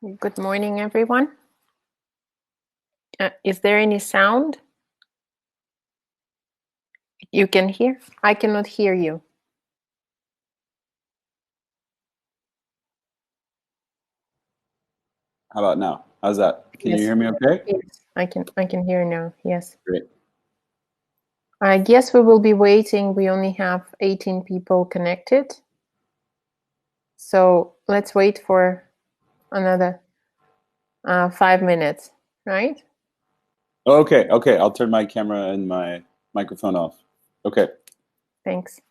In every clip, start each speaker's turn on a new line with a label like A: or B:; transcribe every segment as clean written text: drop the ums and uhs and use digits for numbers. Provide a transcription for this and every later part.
A: Good morning, everyone. Is there any sound you can hear? I cannot hear you.
B: How about now? How's that? Can you
A: Yes.
B: hear me okay?
A: Yes, I can hear now. Yes.
B: Great.
A: I guess we will be waiting. We only have 18 people connected. So let's wait for another 5 minutes, right?
B: Okay, I'll turn my camera and my microphone off. Okay.
A: Thanks.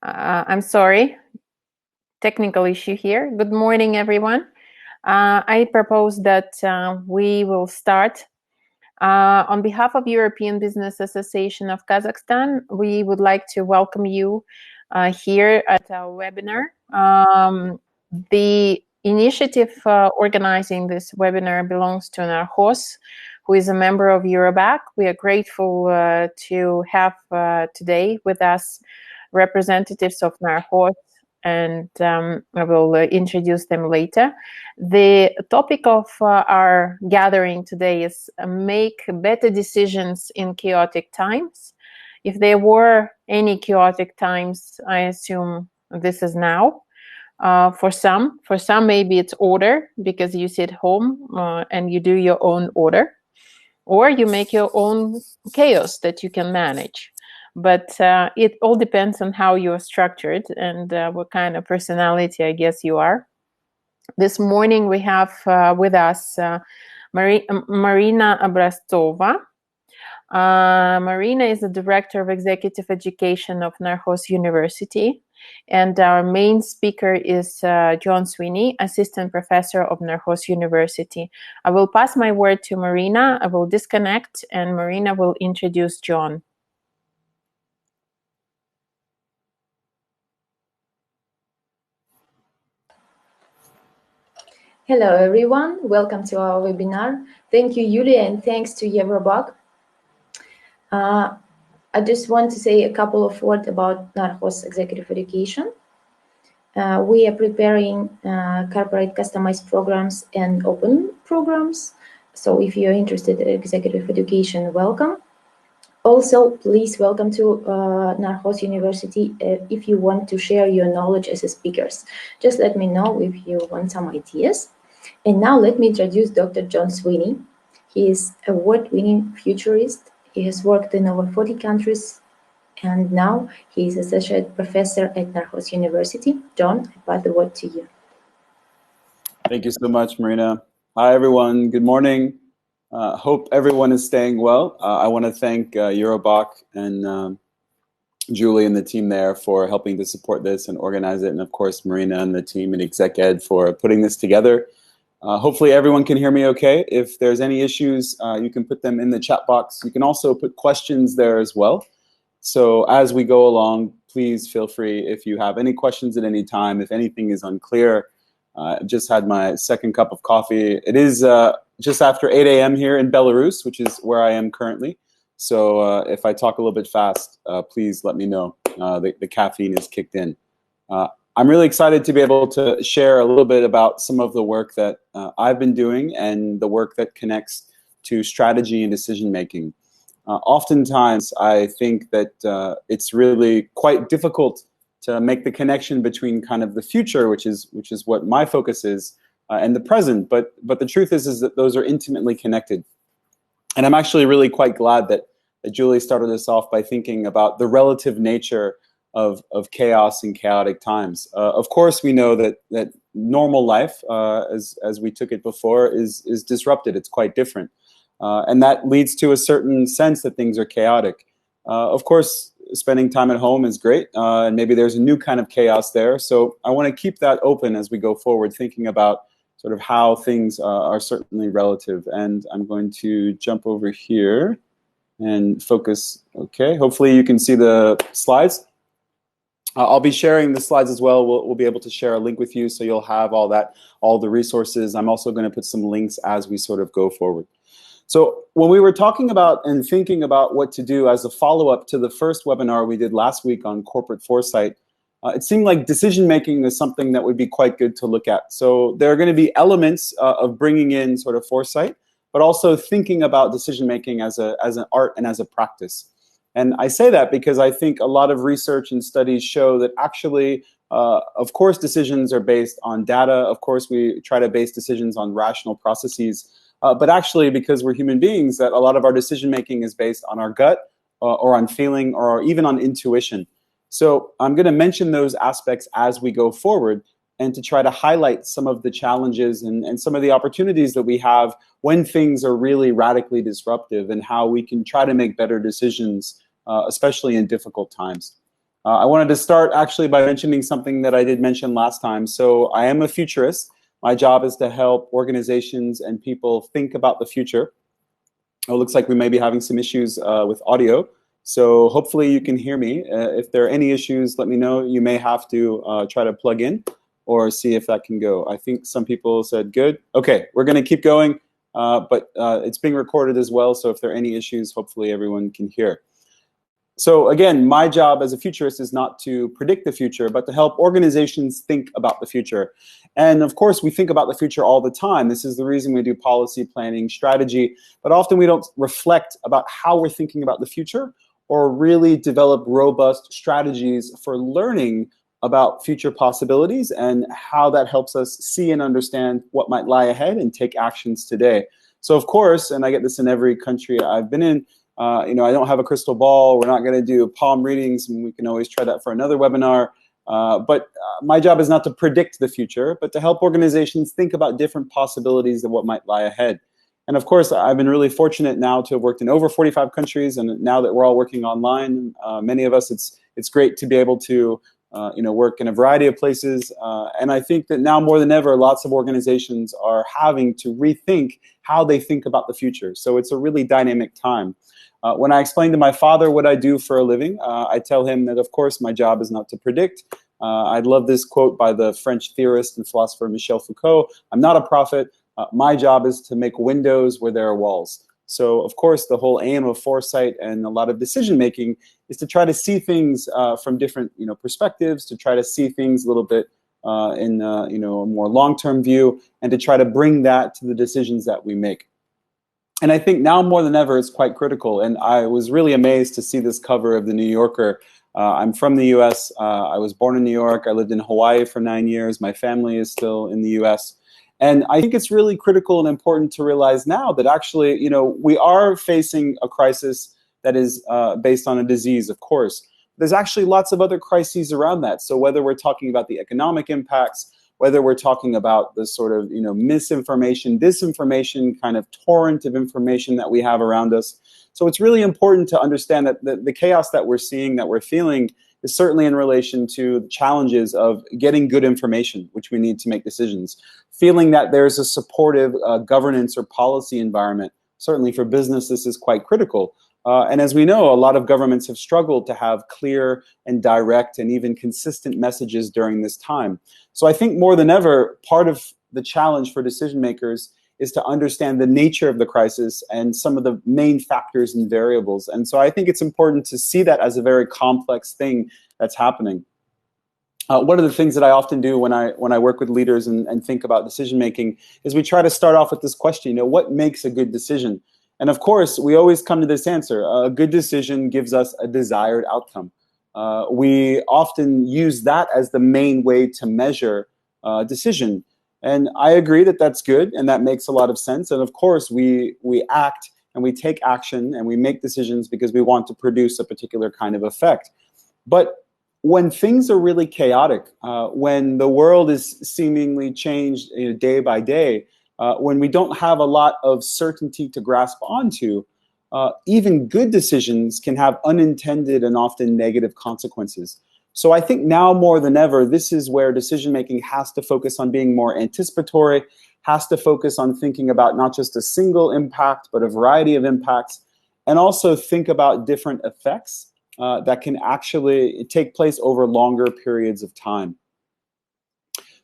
A: I'm sorry, technical issue here. Good morning, everyone. I propose that we will start. On behalf of European Business Association of Kazakhstan, we would like to welcome you here at our webinar. The initiative organizing this webinar belongs to Narhos, who is a member of Eurobac. We are grateful to have today with us representatives of Narhos, and I will introduce them later. The topic of our gathering today is make better decisions in chaotic times. If there were any chaotic times, I assume this is now. For some maybe it's order, because you sit home and you do your own order, or you make your own chaos that you can manage. But it all depends on how you're structured and what kind of personality, I guess, you are. This morning we have with us Marina Obraztsova. Marina is the Director of Executive Education of Narhos University. And our main speaker is John Sweeney, Assistant Professor of Narhos University. I will pass my word to Marina. I will disconnect and Marina will introduce John.
C: Hello, everyone. Welcome to our webinar. Thank you, Yulia, and thanks to Eurobac. I just want to say a couple of words about Narhos Executive Education. We are preparing corporate customized programs and open programs. So if you're interested in executive education, welcome. Also, please welcome to Narhos University if you want to share your knowledge as a speakers. Just let me know if you want some ideas. And now let me introduce Dr. John Sweeney. He is an award-winning futurist. He has worked in over 40 countries, and now he is associate professor at Narhos University. John, I pass the word to you.
B: Thank you so much, Marina. Hi, everyone. Good morning. Hope everyone is staying well. I want to thank Eurobac and Julie and the team there for helping to support this and organize it, and of course Marina and the team at ExecEd for putting this together. Hopefully everyone can hear me okay. If there's any issues, you can put them in the chat box. You can also put questions there as well. So as we go along, please feel free if you have any questions at any time, if anything is unclear. Just had my second cup of coffee. It is just after 8 a.m. here in Belarus, which is where I am currently. So if I talk a little bit fast, please let me know. The caffeine is kicked in. I'm really excited to be able to share a little bit about some of the work that I've been doing and the work that connects to strategy and decision making. Oftentimes, I think that it's really quite difficult to make the connection between kind of the future, which is what my focus is, and the present. But the truth is that those are intimately connected. And I'm actually really quite glad that Julie started us off by thinking about the relative nature of chaos and chaotic times. Of course, we know that normal life, as we took it before, is disrupted. It's quite different. And that leads to a certain sense that things are chaotic. Of course, spending time at home is great, and maybe there's a new kind of chaos there. So I want to keep that open as we go forward, thinking about sort of how things are certainly relative. And I'm going to jump over here and focus. Okay, hopefully you can see the slides. I'll be sharing the slides as well. We'll be able to share a link with you, so you'll have all the resources. I'm also going to put some links as we sort of go forward. So when we were talking about and thinking about what to do as a follow-up to the first webinar we did last week on corporate foresight, it seemed like decision-making is something that would be quite good to look at. So there are going to be elements of bringing in sort of foresight, but also thinking about decision-making as an art and as a practice. And I say that because I think a lot of research and studies show that actually, of course, decisions are based on data. Of course, we try to base decisions on rational processes. But actually, because we're human beings, that a lot of our decision-making is based on our gut or on feeling or even on intuition. So I'm going to mention those aspects as we go forward and to try to highlight some of the challenges and some of the opportunities that we have when things are really radically disruptive and how we can try to make better decisions, especially in difficult times. I wanted to start actually by mentioning something that I did mention last time. So I am a futurist. My job is to help organizations and people think about the future. Oh, it looks like we may be having some issues with audio. So hopefully you can hear me. If there are any issues, let me know. You may have to try to plug in or see if that can go. I think some people said good. Okay, we're going to keep going, but it's being recorded as well. So if there are any issues, hopefully everyone can hear. So again, my job as a futurist is not to predict the future, but to help organizations think about the future. And of course, we think about the future all the time. This is the reason we do policy planning, strategy, but often we don't reflect about how we're thinking about the future or really develop robust strategies for learning about future possibilities and how that helps us see and understand what might lie ahead and take actions today. So of course, and I get this in every country I've been in, I don't have a crystal ball. We're not going to do palm readings, and we can always try that for another webinar. But my job is not to predict the future, but to help organizations think about different possibilities of what might lie ahead. And of course, I've been really fortunate now to have worked in over 45 countries, and now that we're all working online, many of us, it's great to be able to work in a variety of places. And I think that now more than ever, lots of organizations are having to rethink how they think about the future. So it's a really dynamic time. When I explain to my father what I do for a living, I tell him that, of course, my job is not to predict. I love this quote by the French theorist and philosopher Michel Foucault. I'm not a prophet. My job is to make windows where there are walls. So, of course, the whole aim of foresight and a lot of decision-making is to try to see things from different perspectives, to try to see things a little bit in a more long-term view, and to try to bring that to the decisions that we make. And I think now more than ever, it's quite critical. And I was really amazed to see this cover of the New Yorker. I'm from the US. I was born in New York. I lived in Hawaii for 9 years. My family is still in the US. And I think it's really critical and important to realize now that actually, we are facing a crisis that is based on a disease, of course. There's actually lots of other crises around that. So whether we're talking about the economic impacts, whether we're talking about the sort of misinformation, disinformation kind of torrent of information that we have around us. So it's really important to understand that the chaos that we're seeing, that we're feeling, is certainly in relation to the challenges of getting good information, which we need to make decisions. Feeling that there's a supportive governance or policy environment. Certainly for business, this is quite critical. And as we know, a lot of governments have struggled to have clear and direct and even consistent messages during this time. So I think more than ever, part of the challenge for decision makers is to understand the nature of the crisis and some of the main factors and variables. And so I think it's important to see that as a very complex thing that's happening. One of the things that I often do when I work with leaders and think about decision making is we try to start off with this question, what makes a good decision? And of course, we always come to this answer. A good decision gives us a desired outcome. We often use that as the main way to measure decision. And I agree that that's good and that makes a lot of sense. And of course, we act and we take action and we make decisions because we want to produce a particular kind of effect. But when things are really chaotic, when the world is seemingly changed day by day, when we don't have a lot of certainty to grasp onto, even good decisions can have unintended and often negative consequences. So I think now more than ever, this is where decision-making has to focus on being more anticipatory, has to focus on thinking about not just a single impact, but a variety of impacts, and also think about different effects that can actually take place over longer periods of time.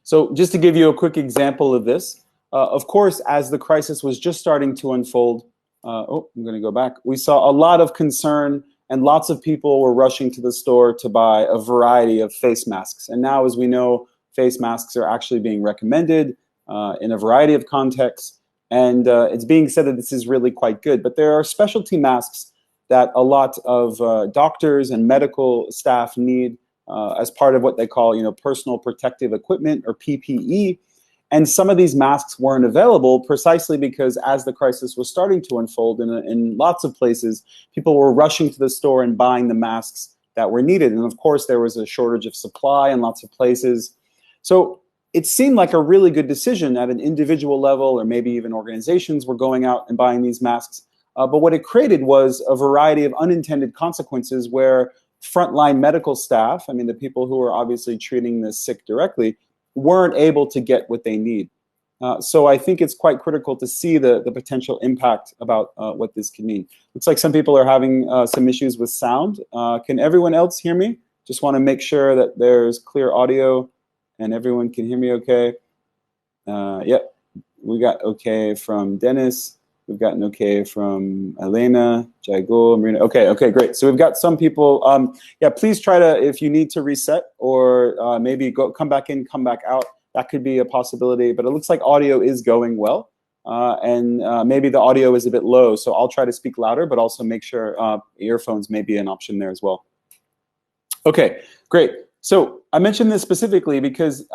B: So just to give you a quick example of this, of course, as the crisis was just starting to unfold, I'm going to go back. We saw a lot of concern and lots of people were rushing to the store to buy a variety of face masks. And now, as we know, face masks are actually being recommended in a variety of contexts. And it's being said that this is really quite good. But there are specialty masks that a lot of doctors and medical staff need as part of what they call, personal protective equipment, or PPE. And some of these masks weren't available precisely because as the crisis was starting to unfold in lots of places, people were rushing to the store and buying the masks that were needed. And of course, there was a shortage of supply in lots of places. So it seemed like a really good decision at an individual level, or maybe even organizations were going out and buying these masks. But what it created was a variety of unintended consequences where frontline medical staff, I mean, the people who are obviously treating the sick directly, weren't able to get what they need. So I think it's quite critical to see the potential impact about what this can mean. Looks like some people are having some issues with sound. Can everyone else hear me? Just want to make sure that there's clear audio and everyone can hear me okay. Yep, we got okay from Dennis. We've gotten okay from Elena, Jaigul, Marina. Okay, great. So we've got some people. Yeah, please try to, if you need to reset or maybe come back in, come back out. That could be a possibility, but it looks like audio is going well. And maybe the audio is a bit low, so I'll try to speak louder, but also make sure earphones may be an option there as well. Okay, great. So I mentioned this specifically because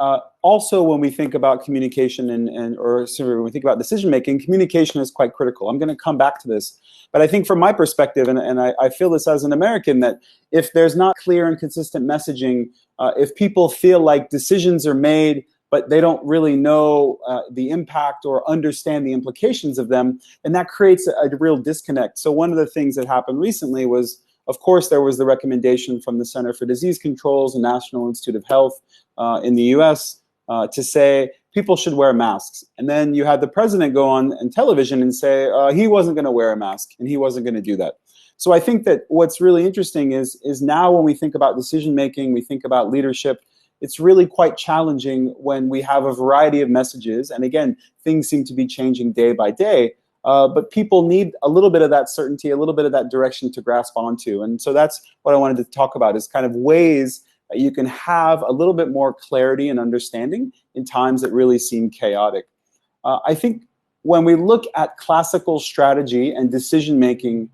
B: also when we think about communication or when we think about decision making, communication is quite critical. I'm going to come back to this, but I think from my perspective, and I feel this as an American, that if there's not clear and consistent messaging, if people feel like decisions are made but they don't really know the impact or understand the implications of them, and that creates a real disconnect. So one of the things that happened recently was, of course, there was the recommendation from the Center for Disease Control's and National Institute of Health in the US to say people should wear masks. And then you had the president go on television and say he wasn't going to wear a mask and he wasn't going to do that. So I think that what's really interesting is now when we think about decision making, we think about leadership, it's really quite challenging when we have a variety of messages. And again, things seem to be changing day by day. But people need a little bit of that certainty, a little bit of that direction to grasp onto. And so that's what I wanted to talk about, is kind of ways that you can have a little bit more clarity and understanding in times that really seem chaotic. I think when we look at classical strategy and decision-making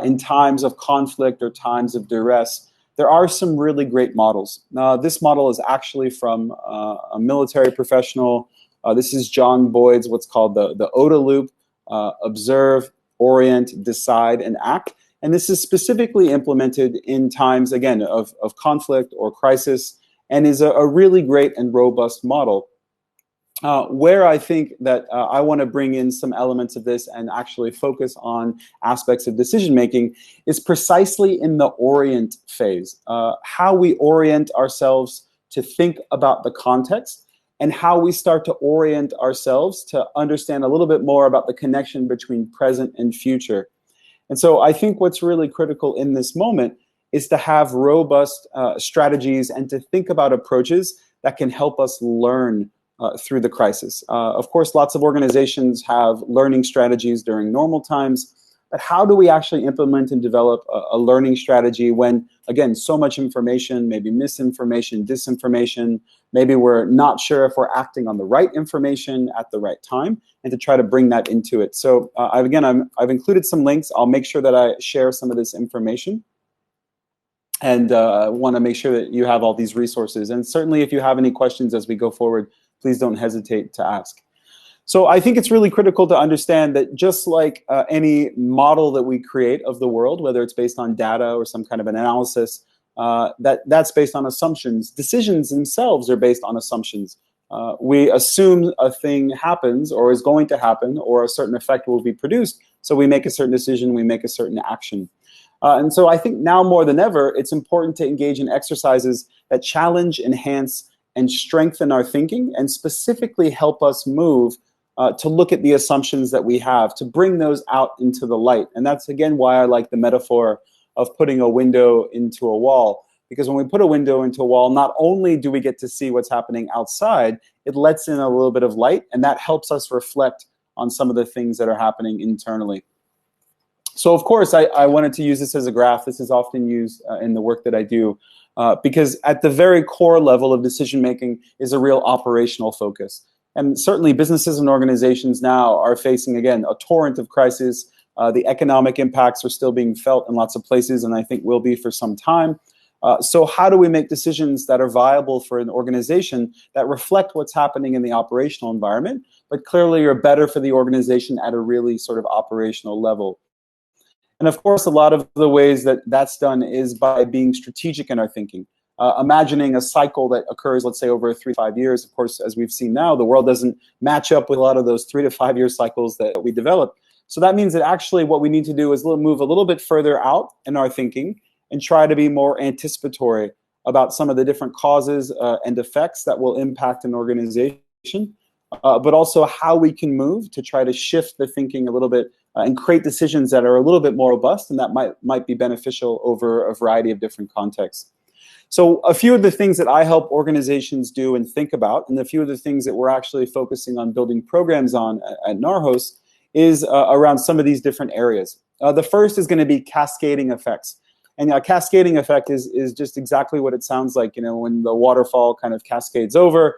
B: in times of conflict or times of duress, there are some really great models. This model is actually from a military professional. This is John Boyd's what's called the OODA loop. Observe, orient, decide, and act. And this is specifically implemented in times, again, of conflict or crisis, and is a really great and robust model. Where I think that I want to bring in some elements of this and actually focus on aspects of decision-making is precisely in the orient phase. How we orient ourselves to think about the context, and how we start to orient ourselves to understand a little bit more about the connection between present and future. And so I think what's really critical in this moment is to have robust strategies and to think about approaches that can help us learn through the crisis. Of course, lots of organizations have learning strategies during normal times, but how do we actually implement and develop a learning strategy when, again, so much information, maybe misinformation, disinformation, maybe we're not sure if we're acting on the right information at the right time, and to try to bring that into it. So I've included some links. I'll make sure that I share some of this information. And I want to make sure that you have all these resources. And certainly if you have any questions as we go forward, please don't hesitate to ask. So I think it's really critical to understand that just like any model that we create of the world, whether it's based on data or some kind of an analysis, that's based on assumptions. Decisions themselves are based on assumptions. We assume a thing happens or is going to happen or a certain effect will be produced. So we make a certain decision, we make a certain action. And so I think now more than ever, it's important to engage in exercises that challenge, enhance, and strengthen our thinking, and specifically help us move to look at the assumptions that we have, to bring those out into the light. And that's, again, why I like the metaphor of putting a window into a wall. Because when we put a window into a wall, not only do we get to see what's happening outside, it lets in a little bit of light, and that helps us reflect on some of the things that are happening internally. So, of course, I wanted to use this as a graph. This is often used in the work that I do. Because at the very core level of decision-making is a real operational focus. And certainly businesses and organizations now are facing, again, a torrent of crisis. The economic impacts are still being felt in lots of places, and I think will be for some time. So how do we make decisions that are viable for an organization that reflect what's happening in the operational environment, but clearly are better for the organization at a really sort of operational level? And of course, a lot of the ways that that's done is by being strategic in our thinking. Imagining a cycle that occurs, let's say, over 3 to 5 years. Of course, as we've seen now, the world doesn't match up with a lot of those 3 to 5 year cycles that we develop. So that means that actually what we need to do is move a little bit further out in our thinking and try to be more anticipatory about some of the different causes and effects that will impact an organization, but also how we can move to try to shift the thinking a little bit and create decisions that are a little bit more robust and that might be beneficial over a variety of different contexts. So a few of the things that I help organizations do and think about, and a few of the things that we're actually focusing on building programs on at Narhos, is around some of these different areas. The first is going to be cascading effects. And a cascading effect is just exactly what it sounds like. You know, when the waterfall kind of cascades over,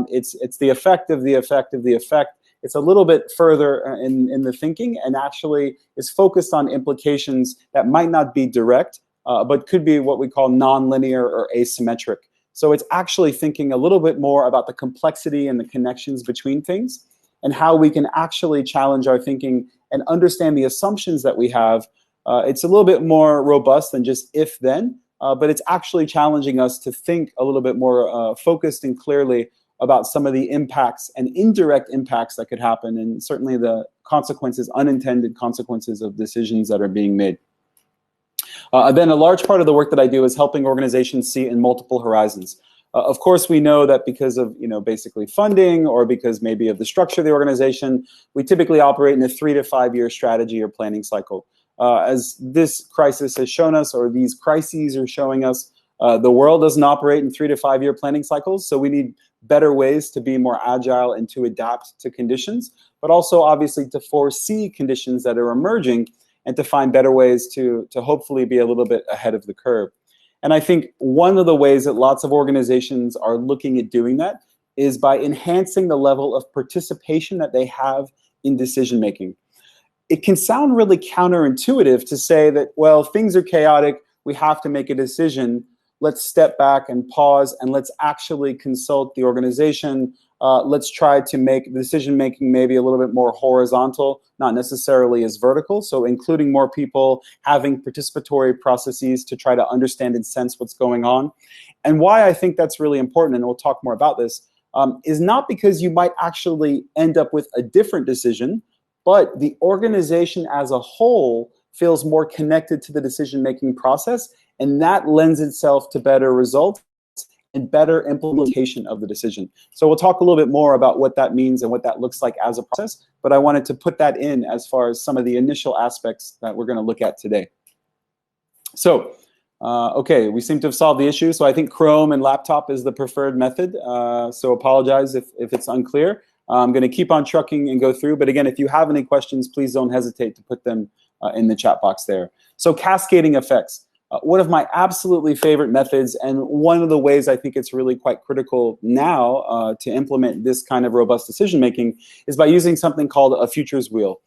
B: it's the effect of the effect of the effect. It's a little bit further in the thinking and actually is focused on implications that might not be direct, but could be what we call nonlinear or asymmetric. So it's actually thinking a little bit more about the complexity and the connections between things and how we can actually challenge our thinking and understand the assumptions that we have. It's a little bit more robust than just if-then, but it's actually challenging us to think a little bit more focused and clearly about some of the impacts and indirect impacts that could happen, and certainly the consequences, unintended consequences of decisions that are being made. Then a large part of the work that I do is helping organizations see in multiple horizons. Of course, we know that because of basically funding or because maybe of the structure of the organization, we typically operate in a 3 to 5 year strategy or planning cycle. As this crisis has shown us, or these crises are showing us, the world doesn't operate in 3 to 5 year planning cycles, so we need better ways to be more agile and to adapt to conditions, but also obviously to foresee conditions that are emerging and to find better ways to hopefully be a little bit ahead of the curve. And I think one of the ways that lots of organizations are looking at doing that is by enhancing the level of participation that they have in decision making. It can sound really counterintuitive to say that, well, things are chaotic, we have to make a decision, let's step back and pause and let's actually consult the organization. Let's try to make the decision making maybe a little bit more horizontal, not necessarily as vertical. So including more people, having participatory processes to try to understand and sense what's going on. And why I think that's really important, and we'll talk more about this, is not because you might actually end up with a different decision, but the organization as a whole feels more connected to the decision-making process, and that lends itself to better results and better implementation of the decision. So we'll talk a little bit more about what that means and what that looks like as a process, but I wanted to put that in as far as some of the initial aspects that we're going to look at today. So, okay, we seem to have solved the issue. So I think Chrome and laptop is the preferred method. So apologize if it's unclear. I'm going to keep on trucking and go through. But again, if you have any questions, please don't hesitate to put them in the chat box there. So cascading effects. One of my absolutely favorite methods, and one of the ways I think it's really quite critical now to implement this kind of robust decision making, is by using something called a futures wheel.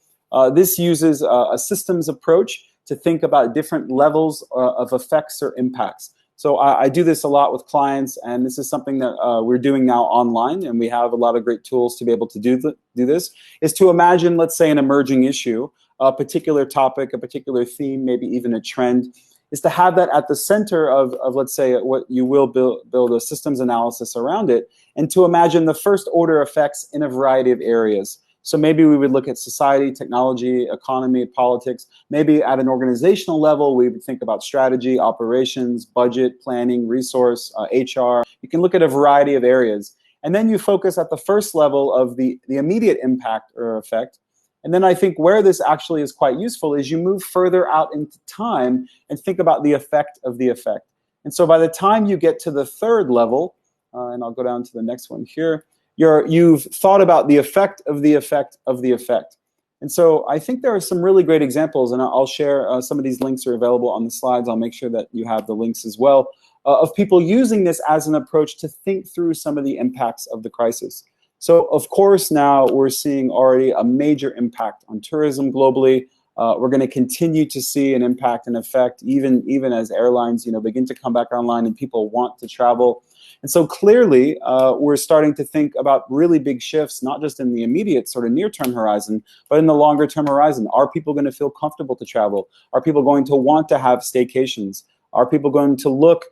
B: This uses a systems approach to think about different levels of effects or impacts. So I do this a lot with clients, and this is something that we're doing now online, and we have a lot of great tools to be able to do this, is to imagine, let's say, an emerging issue, a particular topic, a particular theme, maybe even a trend, is to have that at the center of let's say, what you will build a systems analysis around it, and to imagine the first order effects in a variety of areas. So maybe we would look at society, technology, economy, politics. Maybe at an organizational level, we would think about strategy, operations, budget, planning, resource, HR. You can look at a variety of areas. And then you focus at the first level of the immediate impact or effect. And then I think where this actually is quite useful is you move further out into time and think about the effect of the effect. And so by the time you get to the third level, and I'll go down to the next one here, you've thought about the effect of the effect of the effect. And so I think there are some really great examples, and I'll share some of these links are available on the slides. I'll make sure that you have the links as well, of people using this as an approach to think through some of the impacts of the crisis. So, of course, now we're seeing already a major impact on tourism globally. We're going to continue to see an impact and effect even as airlines begin to come back online and people want to travel. And so clearly, we're starting to think about really big shifts, not just in the immediate sort of near-term horizon, but in the longer-term horizon. Are people going to feel comfortable to travel? Are people going to want to have staycations? Are people going to look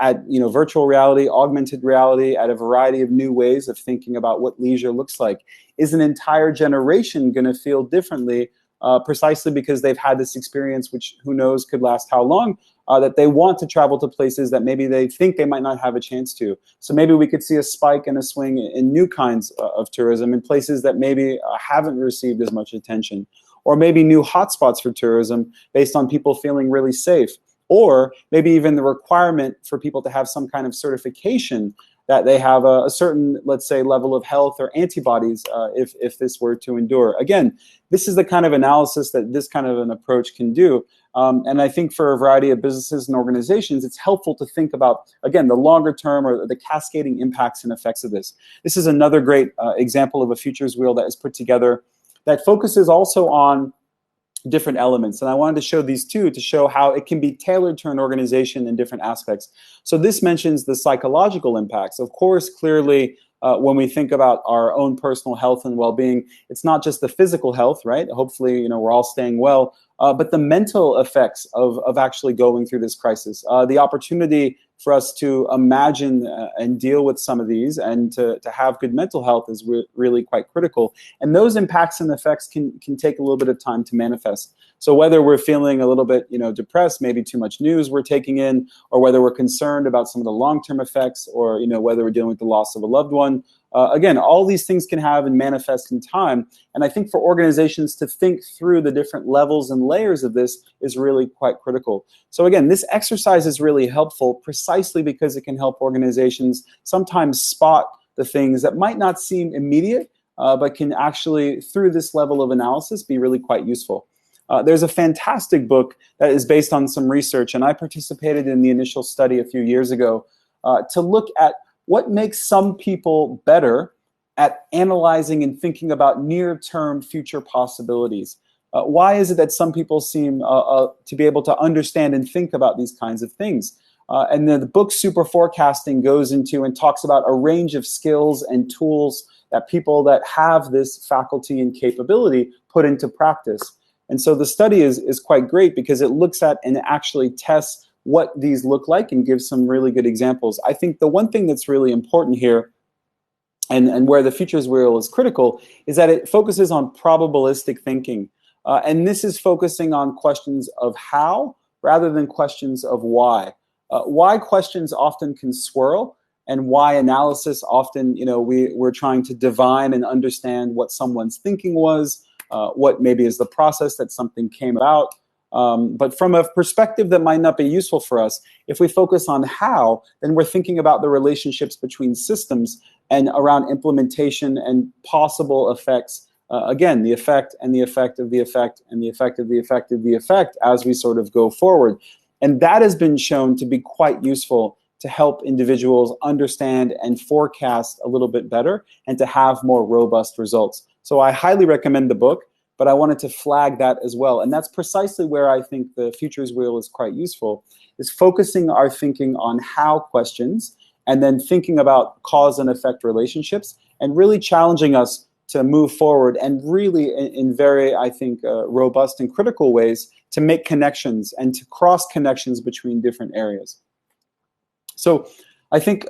B: at virtual reality, augmented reality, at a variety of new ways of thinking about what leisure looks like? Is an entire generation going to feel differently precisely because they've had this experience, which who knows could last how long, that they want to travel to places that maybe they think they might not have a chance to. So maybe we could see a spike and a swing in new kinds of tourism in places that maybe haven't received as much attention, or maybe new hotspots for tourism based on people feeling really safe, or maybe even the requirement for people to have some kind of certification that they have a certain, let's say, level of health or antibodies if this were to endure. Again, this is the kind of analysis that this kind of an approach can do. And I think for a variety of businesses and organizations, it's helpful to think about, again, the longer term or the cascading impacts and effects of this. This is another great example of a futures wheel that is put together that focuses also on different elements. And I wanted to show these two to show how it can be tailored to an organization in different aspects. So this mentions the psychological impacts. Of course, clearly, when we think about our own personal health and well-being, it's not just the physical health, right? Hopefully, we're all staying well, but the mental effects of actually going through this crisis, the opportunity for us to imagine and deal with some of these and to have good mental health is really quite critical. And those impacts and effects can take a little bit of time to manifest. So whether we're feeling a little bit, depressed, maybe too much news we're taking in, or whether we're concerned about some of the long-term effects, or whether we're dealing with the loss of a loved one, again, all these things can have and manifest in time. And I think for organizations to think through the different levels and layers of this is really quite critical. So again, this exercise is really helpful precisely because it can help organizations sometimes spot the things that might not seem immediate, but can actually, through this level of analysis, be really quite useful. There's a fantastic book that is based on some research, and I participated in the initial study a few years ago to look at what makes some people better at analyzing and thinking about near-term future possibilities. Why is it that some people seem to be able to understand and think about these kinds of things? And the book Super Forecasting goes into and talks about a range of skills and tools that people that have this faculty and capability put into practice. And so the study is quite great because it looks at and actually tests what these look like and gives some really good examples. I think the one thing that's really important here, and where the futures wheel is critical, is that it focuses on probabilistic thinking. And this is focusing on questions of how rather than questions of why. Why questions often can swirl, and why analysis often, we're trying to divine and understand what someone's thinking was, what maybe is the process that something came about. But from a perspective that might not be useful for us, if we focus on how, then we're thinking about the relationships between systems and around implementation and possible effects. Again, the effect and the effect of the effect and the effect of the effect of the effect as we sort of go forward. And that has been shown to be quite useful to help individuals understand and forecast a little bit better and to have more robust results. So I highly recommend the book, but I wanted to flag that as well. And that's precisely where I think the futures wheel is quite useful, is focusing our thinking on how questions and then thinking about cause and effect relationships and really challenging us to move forward and really in very, I think, robust and critical ways to make connections and to cross connections between different areas. So I think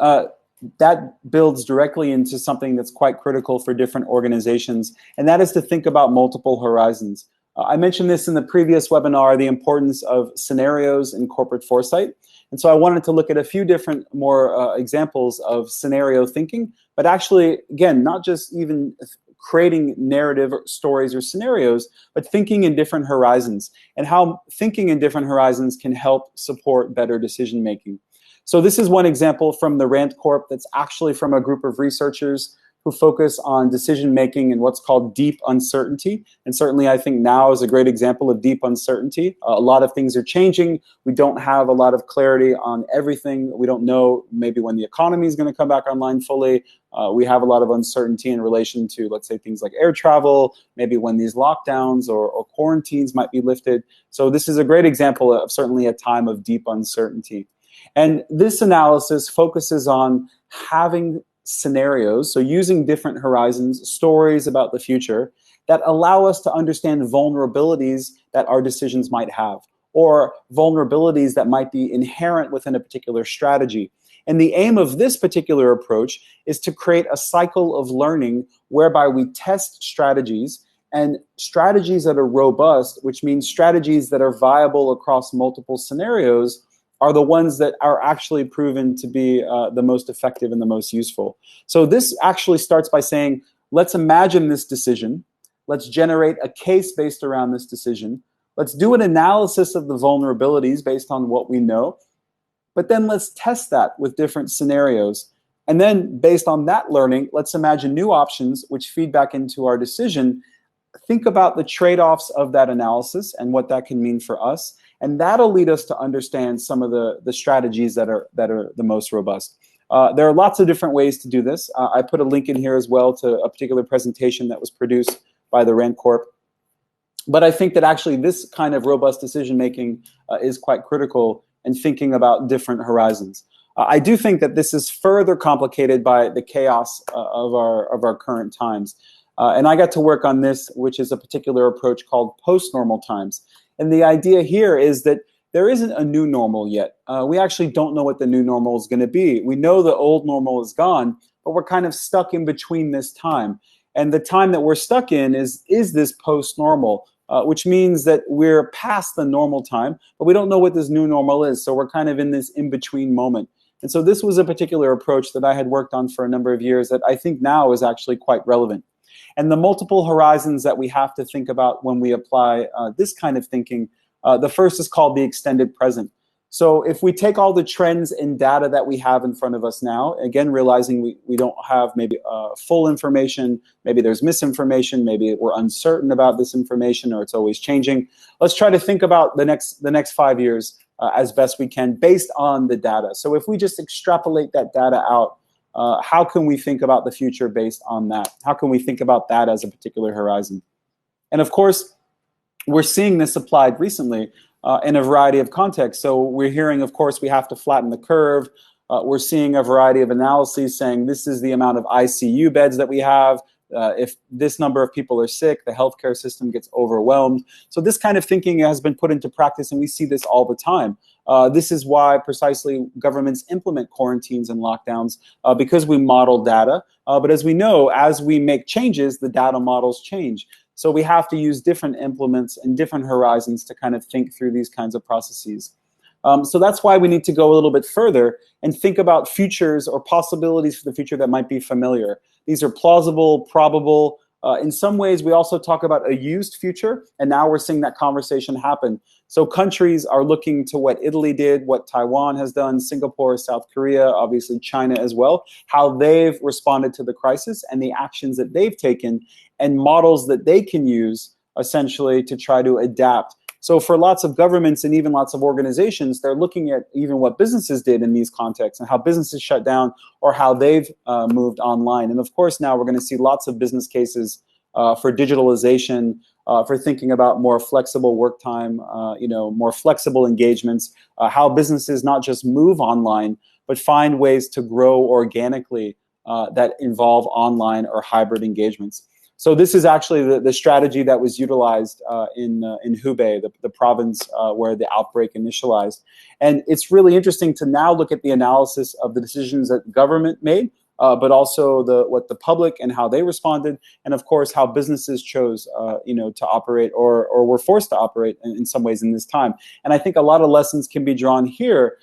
B: that builds directly into something that's quite critical for different organizations, and that is to think about multiple horizons. I mentioned this in the previous webinar, the importance of scenarios in corporate foresight. And so I wanted to look at a few different more examples of scenario thinking, but actually, again, not just even creating narrative stories or scenarios, but thinking in different horizons and how thinking in different horizons can help support better decision making. So this is one example from the Rand Corp that's actually from a group of researchers who focus on decision making and what's called deep uncertainty. And certainly I think now is a great example of deep uncertainty. A lot of things are changing. We don't have a lot of clarity on everything. We don't know maybe when the economy is going to come back online fully. We have a lot of uncertainty in relation to, let's say, things like air travel, maybe when these lockdowns or quarantines might be lifted. So this is a great example of certainly a time of deep uncertainty. And this analysis focuses on having scenarios, so using different horizons, stories about the future that allow us to understand vulnerabilities that our decisions might have, or vulnerabilities that might be inherent within a particular strategy. And the aim of this particular approach is to create a cycle of learning whereby we test strategies, and strategies that are robust, which means strategies that are viable across multiple scenarios, are the ones that are actually proven to be the most effective and the most useful. So this actually starts by saying, let's imagine this decision. Let's generate a case based around this decision. Let's do an analysis of the vulnerabilities based on what we know. But then let's test that with different scenarios. And then based on that learning, let's imagine new options which feed back into our decision. Think about the trade-offs of that analysis and what that can mean for us. And that'll lead us to understand some of the strategies that are the most robust. There are lots of different ways to do this. I put a link in here as well to a particular presentation that was produced by the RAND Corp. But I think that actually this kind of robust decision-making is quite critical in thinking about different horizons. I do think that this is further complicated by the chaos of our current times. And I got to work on this, which is a particular approach called post-normal times. And the idea here is that there isn't a new normal yet. We actually don't know what the new normal is going to be. We know the old normal is gone, but we're kind of stuck in between this time. And the time that we're stuck in is this post-normal, which means that we're past the normal time, but we don't know what this new normal is. So we're kind of in this in-between moment. And so this was a particular approach that I had worked on for a number of years that I think now is actually quite relevant. And the multiple horizons that we have to think about when we apply this kind of thinking, the first is called the extended present. So if we take all the trends and data that we have in front of us now, again, realizing we don't have maybe full information, maybe there's misinformation, maybe we're uncertain about this information or it's always changing. Let's try to think about the next 5 years as best we can based on the data. So if we just extrapolate that data out, how can we think about the future based on that? How can we think about that as a particular horizon? And of course, we're seeing this applied recently in a variety of contexts. So we're hearing, of course, we have to flatten the curve. We're seeing a variety of analyses saying this is the amount of ICU beds that we have. If this number of people are sick, the healthcare system gets overwhelmed. So this kind of thinking has been put into practice, and we see this all the time. This is why precisely governments implement quarantines and lockdowns, because we model data. But as we know, as we make changes, the data models change. So we have to use different implements and different horizons to kind of think through these kinds of processes. So that's why we need to go a little bit further and think about futures or possibilities for the future that might be familiar. These are plausible, probable. In some ways, we also talk about a used future, and now we're seeing that conversation happen. So countries are looking to what Italy did, what Taiwan has done, Singapore, South Korea, obviously China as well, how they've responded to the crisis and the actions that they've taken and models that they can use essentially to try to adapt. So for lots of governments and even lots of organizations, they're looking at even what businesses did in these contexts and how businesses shut down or how they've moved online. And of course, now we're going to see lots of business cases for digitalization, for thinking about more flexible work time, more flexible engagements, how businesses not just move online, but find ways to grow organically that involve online or hybrid engagements. So this is actually the strategy that was utilized in Hubei, the province where the outbreak initialized. And it's really interesting to now look at the analysis of the decisions that government made, but also what the public and how they responded, and of course how businesses chose, to operate or were forced to operate in some ways in this time. And I think a lot of lessons can be drawn here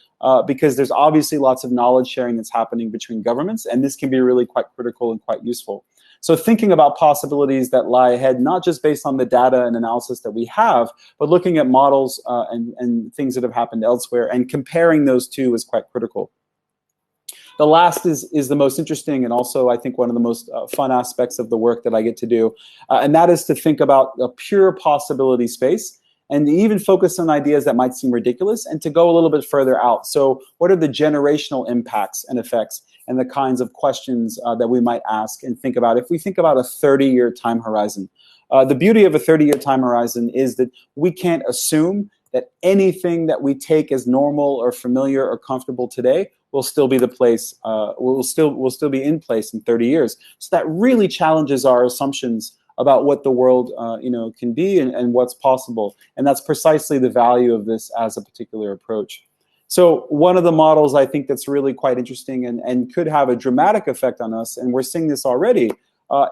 B: because there's obviously lots of knowledge sharing that's happening between governments, and this can be really quite critical and quite useful. So thinking about possibilities that lie ahead, not just based on the data and analysis that we have, but looking at models and things that have happened elsewhere and comparing those two is quite critical. The last is the most interesting and also I think one of the most fun aspects of the work that I get to do, and that is to think about a pure possibility space and to even focus on ideas that might seem ridiculous and to go a little bit further out. So what are the generational impacts and effects and the kinds of questions that we might ask and think about if we think about a 30-year time horizon? The beauty of a 30-year time horizon is that we can't assume that anything that we take as normal or familiar or comfortable today will still be the place, will still be in place in 30 years. So that really challenges our assumptions about what the world can be and what's possible. And that's precisely the value of this as a particular approach. So one of the models I think that's really quite interesting and could have a dramatic effect on us, and we're seeing this already,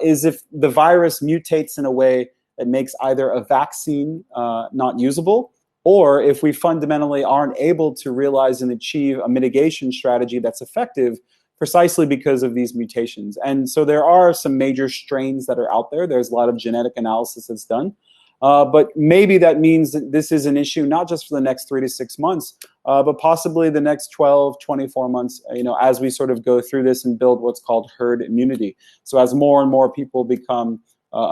B: is if the virus mutates in a way that makes either a vaccine not usable or if we fundamentally aren't able to realize and achieve a mitigation strategy that's effective precisely because of these mutations. And so there are some major strains that are out there. There's a lot of genetic analysis that's done. But maybe that means that this is an issue not just for the next 3 to 6 months, but possibly the next 12, 24 months, as we sort of go through this and build what's called herd immunity. So as more and more people become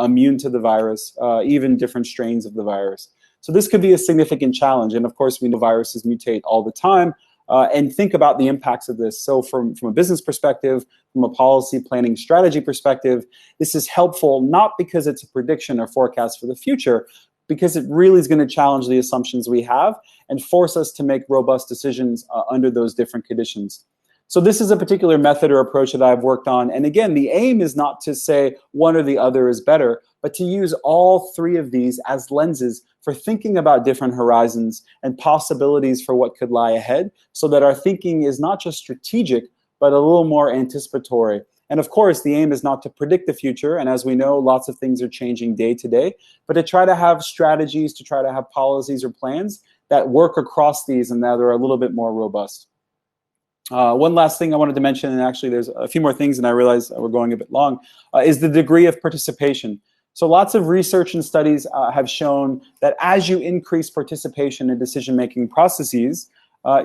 B: immune to the virus, even different strains of the virus. So this could be a significant challenge. And of course, we know viruses mutate all the time. And think about the impacts of this. So from a business perspective, from a policy planning strategy perspective, this is helpful not because it's a prediction or forecast for the future, because it really is going to challenge the assumptions we have and force us to make robust decisions under those different conditions. So this is a particular method or approach that I've worked on. And again, the aim is not to say one or the other is better, but to use all three of these as lenses for thinking about different horizons and possibilities for what could lie ahead, so that our thinking is not just strategic, but a little more anticipatory. And of course, the aim is not to predict the future. And as we know, lots of things are changing day to day, but to try to have strategies, to try to have policies or plans that work across these and that are a little bit more robust. One last thing I wanted to mention, and actually there's a few more things and I realize we're going a bit long, is the degree of participation. So lots of research and studies have shown that as you increase participation in decision-making processes,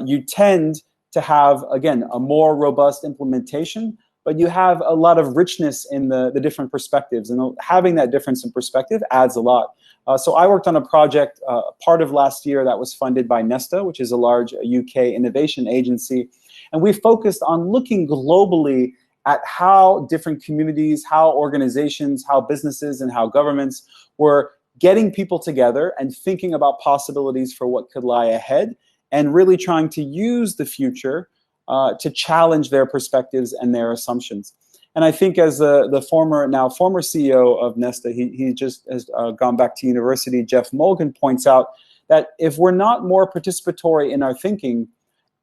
B: you tend to have, again, a more robust implementation, but you have a lot of richness in the different perspectives. And having that difference in perspective adds a lot. So I worked on a project part of last year that was funded by Nesta, which is a large UK innovation agency. And we focused on looking globally at how different communities, how organizations, how businesses, and how governments were getting people together and thinking about possibilities for what could lie ahead, and really trying to use the future to challenge their perspectives and their assumptions. And I think as the former CEO of Nesta, he just has gone back to university, Jeff Mulgan, points out that if we're not more participatory in our thinking,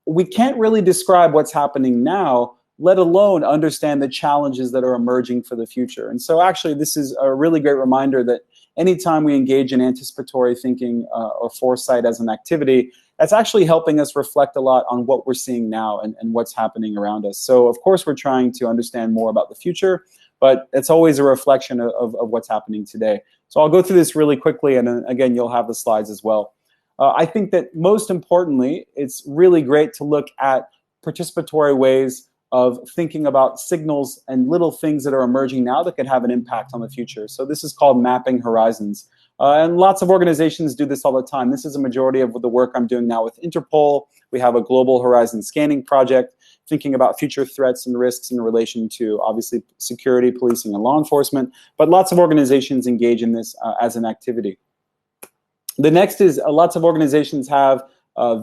B: we can't really describe what's happening now, let alone understand the challenges that are emerging for the future. And so actually, this is a really great reminder that anytime we engage in anticipatory thinking or foresight as an activity, that's actually helping us reflect a lot on what we're seeing now and what's happening around us. So of course, we're trying to understand more about the future, but it's always a reflection of what's happening today. So I'll go through this really quickly, and then again, you'll have the slides as well. I think that most importantly, it's really great to look at participatory ways of thinking about signals and little things that are emerging now that can have an impact on the future. So this is called mapping horizons. And lots of organizations do this all the time. This is a majority of the work I'm doing now with Interpol. We have a global horizon scanning project, thinking about future threats and risks in relation to, obviously, security, policing, and law enforcement. But lots of organizations engage in this as an activity. The next is lots of organizations have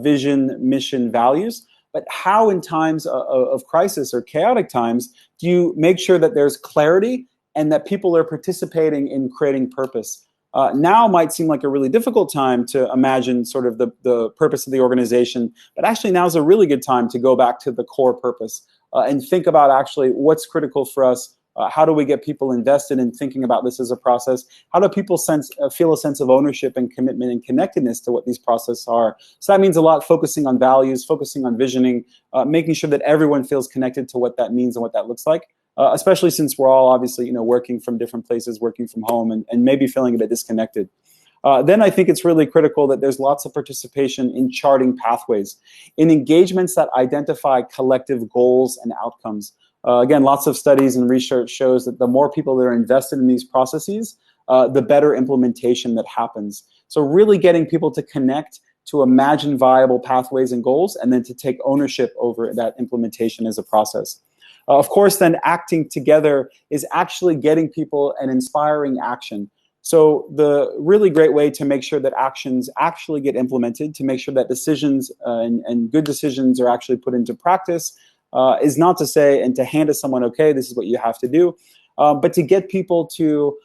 B: vision, mission, values. But how in times of crisis or chaotic times do you make sure that there's clarity and that people are participating in creating purpose? Now might seem like a really difficult time to imagine sort of the purpose of the organization, but actually now is a really good time to go back to the core purpose and think about actually what's critical for us. How do we get people invested in thinking about this as a process? How do people feel a sense of ownership and commitment and connectedness to what these processes are? So that means a lot focusing on values, focusing on visioning, making sure that everyone feels connected to what that means and what that looks like, especially since we're all obviously working from different places, working from home, and maybe feeling a bit disconnected. Then I think it's really critical that there's lots of participation in charting pathways, in engagements that identify collective goals and outcomes. Again, lots of studies and research shows that the more people that are invested in these processes, the better implementation that happens. So really getting people to connect, to imagine viable pathways and goals, and then to take ownership over that implementation as a process. Of course, then acting together is actually getting people an inspiring action. So the really great way to make sure that actions actually get implemented, to make sure that decisions and good decisions are actually put into practice, is not to say and to hand to someone, okay, this is what you have to do, but to get people to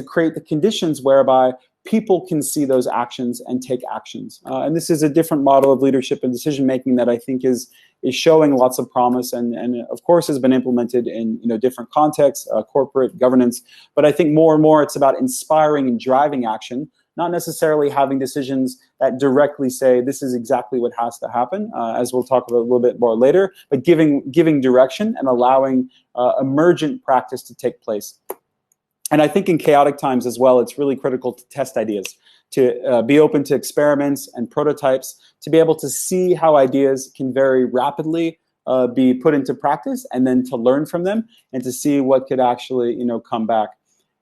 B: create the conditions whereby people can see those actions and take actions. And this is a different model of leadership and decision making that I think is showing lots of promise and of course has been implemented in different contexts, corporate governance. But I think more and more it's about inspiring and driving action, not necessarily having decisions that directly say this is exactly what has to happen, as we'll talk about a little bit more later, but giving direction and allowing emergent practice to take place. And I think in chaotic times as well, it's really critical to test ideas, to be open to experiments and prototypes, to be able to see how ideas can very rapidly be put into practice, and then to learn from them and to see what could actually, come back.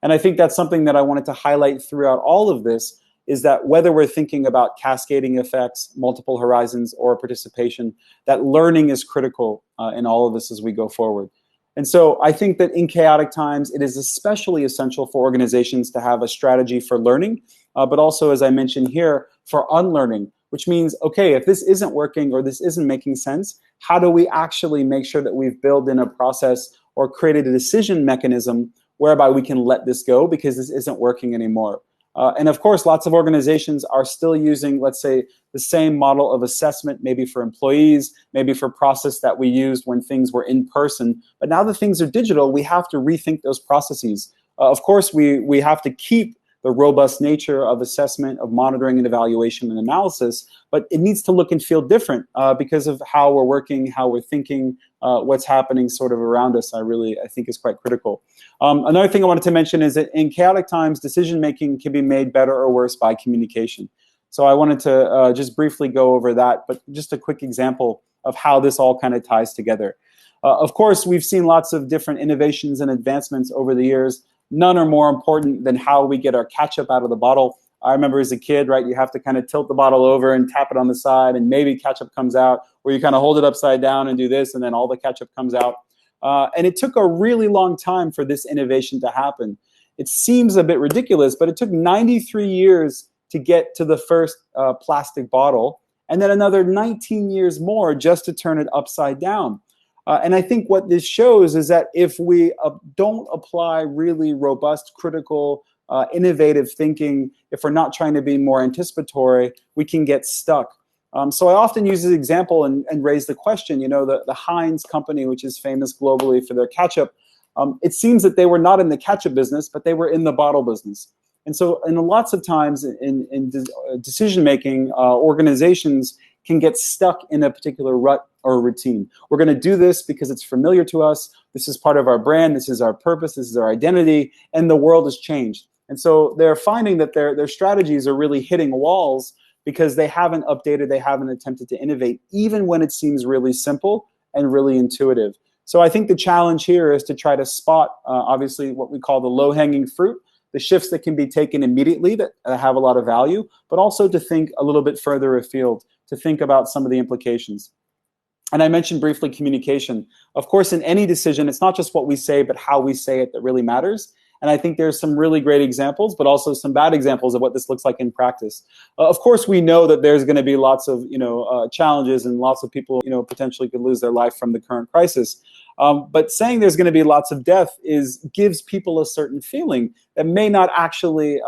B: And I think that's something that I wanted to highlight throughout all of this, is that whether we're thinking about cascading effects, multiple horizons, or participation, that learning is critical in all of this as we go forward. And so I think that in chaotic times, it is especially essential for organizations to have a strategy for learning, but also, as I mentioned here, for unlearning, which means, okay, if this isn't working or this isn't making sense, how do we actually make sure that we've built in a process or created a decision mechanism whereby we can let this go because this isn't working anymore? And of course, lots of organizations are still using, let's say, the same model of assessment, maybe for employees, maybe for process that we used when things were in person. But now that things are digital, we have to rethink those processes. Of course, we have to keep the robust nature of assessment, of monitoring and evaluation and analysis, but it needs to look and feel different because of how we're working, how we're thinking, what's happening sort of around us. I think is quite critical. Another thing I wanted to mention is that in chaotic times, decision-making can be made better or worse by communication. So I wanted to just briefly go over that, but just a quick example of how this all kind of ties together. Of course, we've seen lots of different innovations and advancements over the years. None are more important than how we get our ketchup out of the bottle. I remember as a kid, right, you have to kind of tilt the bottle over and tap it on the side, and maybe ketchup comes out, or you kind of hold it upside down and do this, and then all the ketchup comes out. And it took a really long time for this innovation to happen. It seems a bit ridiculous, but it took 93 years to get to the first plastic bottle, and then another 19 years more just to turn it upside down. And I think what this shows is that if we don't apply really robust, critical, innovative thinking, if we're not trying to be more anticipatory, we can get stuck. So I often use this example and raise the question, the Heinz company, which is famous globally for their ketchup, it seems that they were not in the ketchup business, but they were in the bottle business. And so lots of times in decision-making, organizations can get stuck in a particular rut or routine. We're going to do this because it's familiar to us. This is part of our brand. This is our purpose. This is our identity. And the world has changed. And so they're finding that their strategies are really hitting walls because they haven't updated, they haven't attempted to innovate, even when it seems really simple and really intuitive. So I think the challenge here is to try to spot, obviously, what we call the low-hanging fruit, the shifts that can be taken immediately that have a lot of value, but also to think a little bit further afield, to think about some of the implications. And I mentioned briefly communication. Of course, in any decision, it's not just what we say, but how we say it that really matters. And I think there's some really great examples, but also some bad examples of what this looks like in practice. Of course, we know that there's going to be lots of challenges, and lots of people potentially could lose their life from the current crisis. But saying there's going to be lots of death gives people a certain feeling that may not actually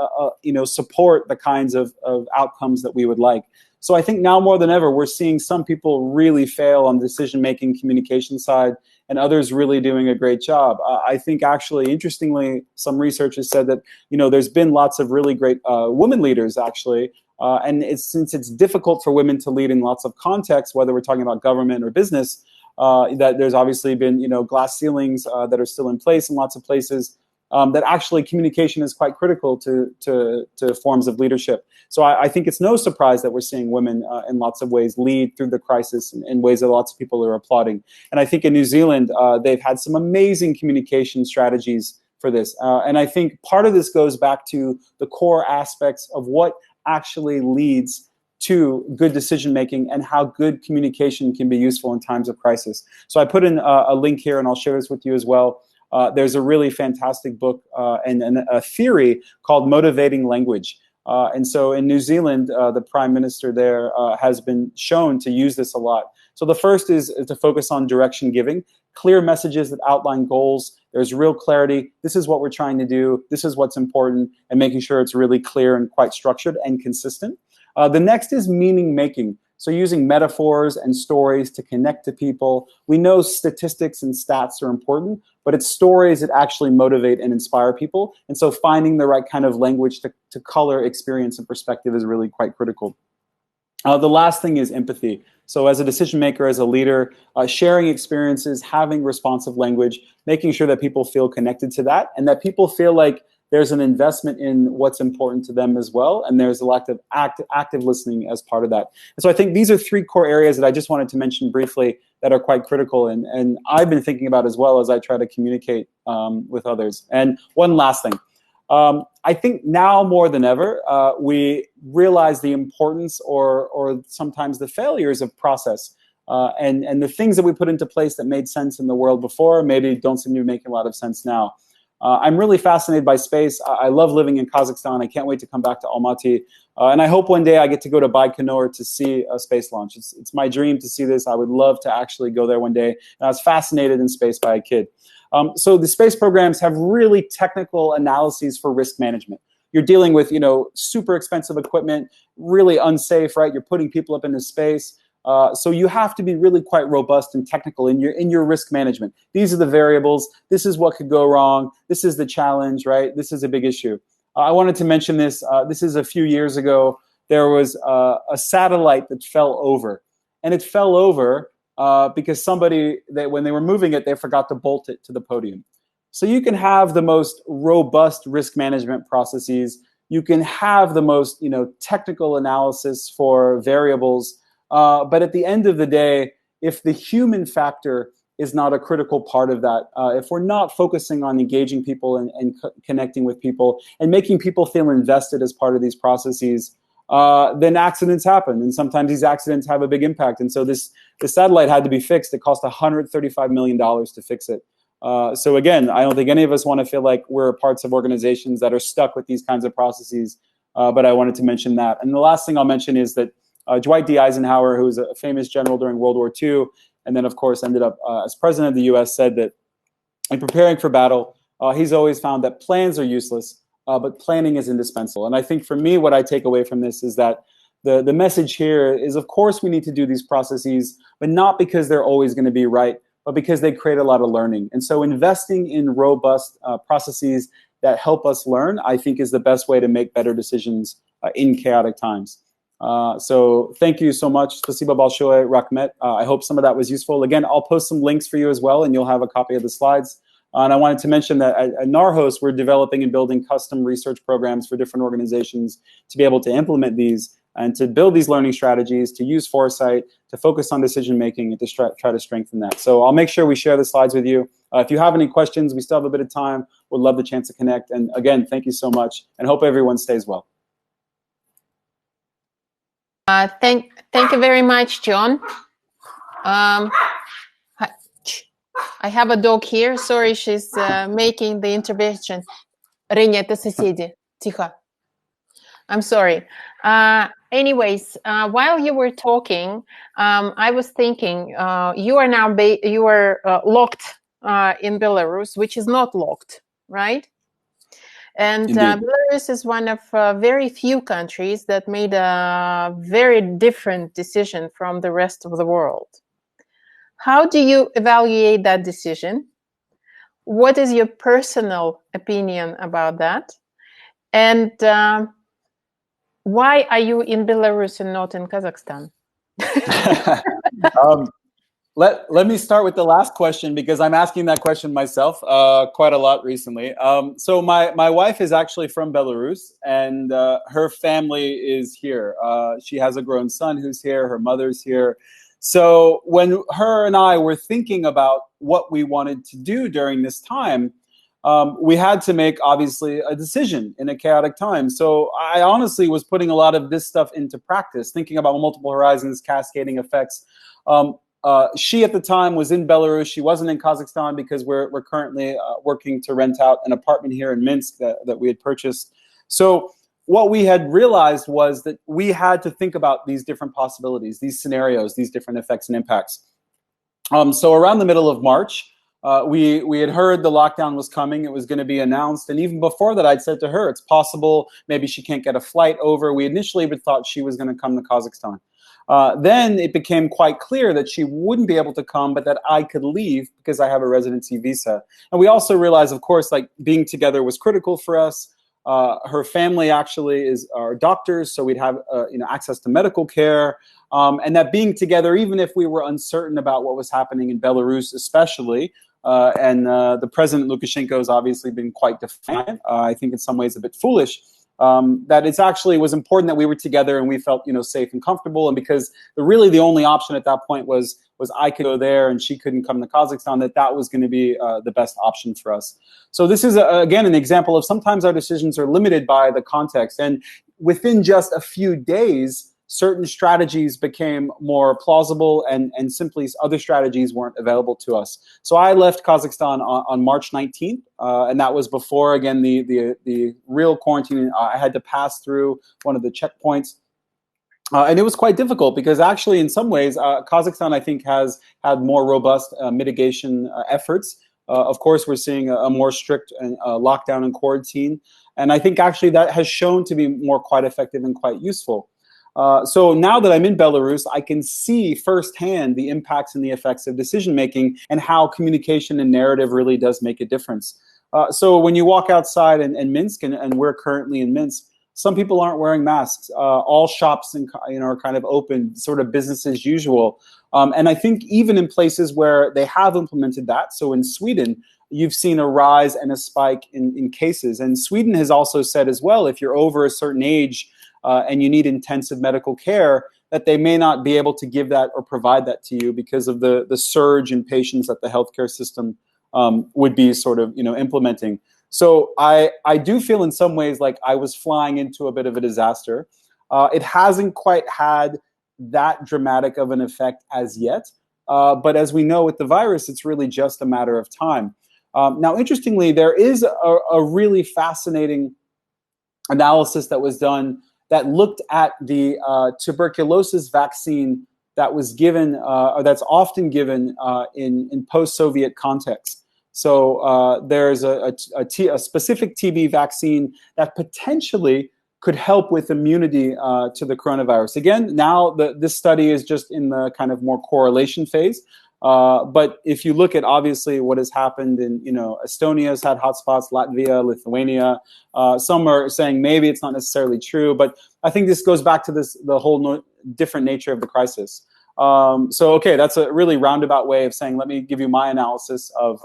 B: support the kinds of outcomes that we would like. So I think now more than ever, we're seeing some people really fail on the decision-making communication side, and others really doing a great job. I think actually, interestingly, some research has said that there's been lots of really great women leaders actually, and since it's difficult for women to lead in lots of contexts, whether we're talking about government or business, that there's obviously been glass ceilings that are still in place in lots of places. That actually communication is quite critical to forms of leadership. So I think it's no surprise that we're seeing women in lots of ways lead through the crisis in ways that lots of people are applauding. And I think in New Zealand, they've had some amazing communication strategies for this. And I think part of this goes back to the core aspects of what actually leads to good decision-making and how good communication can be useful in times of crisis. So I put in a link here, and I'll share this with you as well. There's a really fantastic book and a theory called motivating language. And so in New Zealand, the prime minister there has been shown to use this a lot. So the first is to focus on direction giving, clear messages that outline goals. There's real clarity. This is what we're trying to do. This is what's important, and making sure it's really clear and quite structured and consistent. The next is meaning making. So using metaphors and stories to connect to people. We know statistics and stats are important, but it's stories that actually motivate and inspire people. And so finding the right kind of language to color experience and perspective is really quite critical. The last thing is empathy. So as a decision maker, as a leader, sharing experiences, having responsive language, making sure that people feel connected to that, and that people feel like there's an investment in what's important to them as well, and there's a lot of active listening as part of that. And so I think these are three core areas that I just wanted to mention briefly that are quite critical, and I've been thinking about as well as I try to communicate with others. And one last thing. I think now more than ever, we realize the importance or sometimes the failures of process. And the things that we put into place that made sense in the world before maybe don't seem to be making a lot of sense now. I'm really fascinated by space. I love living in Kazakhstan. I can't wait to come back to Almaty. And I hope one day I get to go to Baikonur to see a space launch. It's my dream to see this. I would love to actually go there one day. And I was fascinated in space by a kid. So the space programs have really technical analyses for risk management. You're dealing with, super expensive equipment, really unsafe, right? You're putting people up into space. So you have to be really quite robust and technical in your risk management. These are the variables. This is what could go wrong. This is the challenge, right? This is a big issue. I wanted to mention this. This is a few years ago. There was a satellite that fell over. And it fell over because when they were moving it, they forgot to bolt it to the podium. So you can have the most robust risk management processes. You can have the most technical analysis for variables. But at the end of the day, if the human factor is not a critical part of that, if we're not focusing on engaging people and connecting with people and making people feel invested as part of these processes, then accidents happen. And sometimes these accidents have a big impact. And so the satellite had to be fixed. It cost $135 million to fix it. So again, I don't think any of us want to feel like we're parts of organizations that are stuck with these kinds of processes. But I wanted to mention that. And the last thing I'll mention is that Dwight D. Eisenhower, who was a famous general during World War II, and then, of course, ended up as president of the U.S., said that in preparing for battle, he's always found that plans are useless, but planning is indispensable. And I think for me, what I take away from this is that the message here is, of course, we need to do these processes, but not because they're always going to be right, but because they create a lot of learning. And so investing in robust processes that help us learn, I think, is the best way to make better decisions in chaotic times. So thank you so much. Spasibo Balshoy, Rahmet. I hope some of that was useful. Again, I'll post some links for you as well, and you'll have a copy of the slides. And I wanted to mention that at Narhos, we're developing and building custom research programs for different organizations to be able to implement these and to build these learning strategies, to use foresight, to focus on decision-making, and to try to strengthen that. So I'll make sure we share the slides with you. If you have any questions, we still have a bit of time. We'd love the chance to connect. And again, thank you so much, and hope everyone stays well.
A: Thank you very much, John. I have a dog here. Sorry, she's making the intervention. Reня, это соседи. Тихо. I'm sorry. Anyways, while you were talking, I was thinking you are now locked in Belarus, which is not locked, right? And Belarus is one of very few countries that made a very different decision from the rest of the world. How do you evaluate that decision? What is your personal opinion about that? And why are you in Belarus and not in Kazakhstan?
B: Let me start with the last question, because I'm asking that question myself quite a lot recently. So my wife is actually from Belarus, and her family is here. She has a grown son who's here. Her mother's here. So when her and I were thinking about what we wanted to do during this time, we had to make, obviously, a decision in a chaotic time. So I honestly was putting a lot of this stuff into practice, thinking about multiple horizons, cascading effects. She, at the time, was in Belarus. She wasn't in Kazakhstan because we're currently working to rent out an apartment here in Minsk that we had purchased. So what we had realized was that we had to think about these different possibilities, these scenarios, these different effects and impacts. So around the middle of March, we had heard the lockdown was coming. It was going to be announced. And even before that, I'd said to her, it's possible maybe she can't get a flight over. We initially thought she was going to come to Kazakhstan. Then it became quite clear that she wouldn't be able to come, but that I could leave because I have a residency visa. And we also realized, of course, like being together was critical for us. Her family actually are doctors, so we'd have access to medical care, and that being together, even if we were uncertain about what was happening in Belarus, especially, and the President Lukashenko has obviously been quite defiant. I think in some ways a bit foolish. That it's actually was important that we were together and we felt safe and comfortable, and because really the only option at that point was I could go there and she couldn't come to Kazakhstan, that was going to be the best option for us. So this is again an example of sometimes our decisions are limited by the context, and within just a few days certain strategies became more plausible and simply other strategies weren't available to us. So I left Kazakhstan on March 19th, and that was before, again, the real quarantine. I had to pass through one of the checkpoints. And it was quite difficult because actually in some ways Kazakhstan, I think, has had more robust mitigation efforts. Of course, we're seeing a more strict lockdown and quarantine. And I think actually that has shown to be quite effective and quite useful. So now that I'm in Belarus, I can see firsthand the impacts and the effects of decision-making and how communication and narrative really does make a difference. So when you walk outside in Minsk, and we're currently in Minsk, some people aren't wearing masks. All shops are kind of open, sort of business as usual. And I think even in places where they have implemented that, so in Sweden, you've seen a rise and a spike in cases. And Sweden has also said as well, if you're over a certain age, and you need intensive medical care, that they may not be able to give that or provide that to you because of the surge in patients that the healthcare system would be sort of implementing. So I do feel in some ways like I was flying into a bit of a disaster. It hasn't quite had that dramatic of an effect as yet, but as we know with the virus, it's really just a matter of time. Now, interestingly, there is a really fascinating analysis that was done that looked at the tuberculosis vaccine that was given, or that's often given in post-Soviet context. So there's a specific TB vaccine that potentially could help with immunity to the coronavirus. Again, now this study is just in the kind of more correlation phase. But if you look at obviously what has happened in, Estonia has had hotspots, Latvia, Lithuania, some are saying maybe it's not necessarily true, but I think this goes back to the whole different nature of the crisis. So, okay, that's a really roundabout way of saying, let me give you my analysis of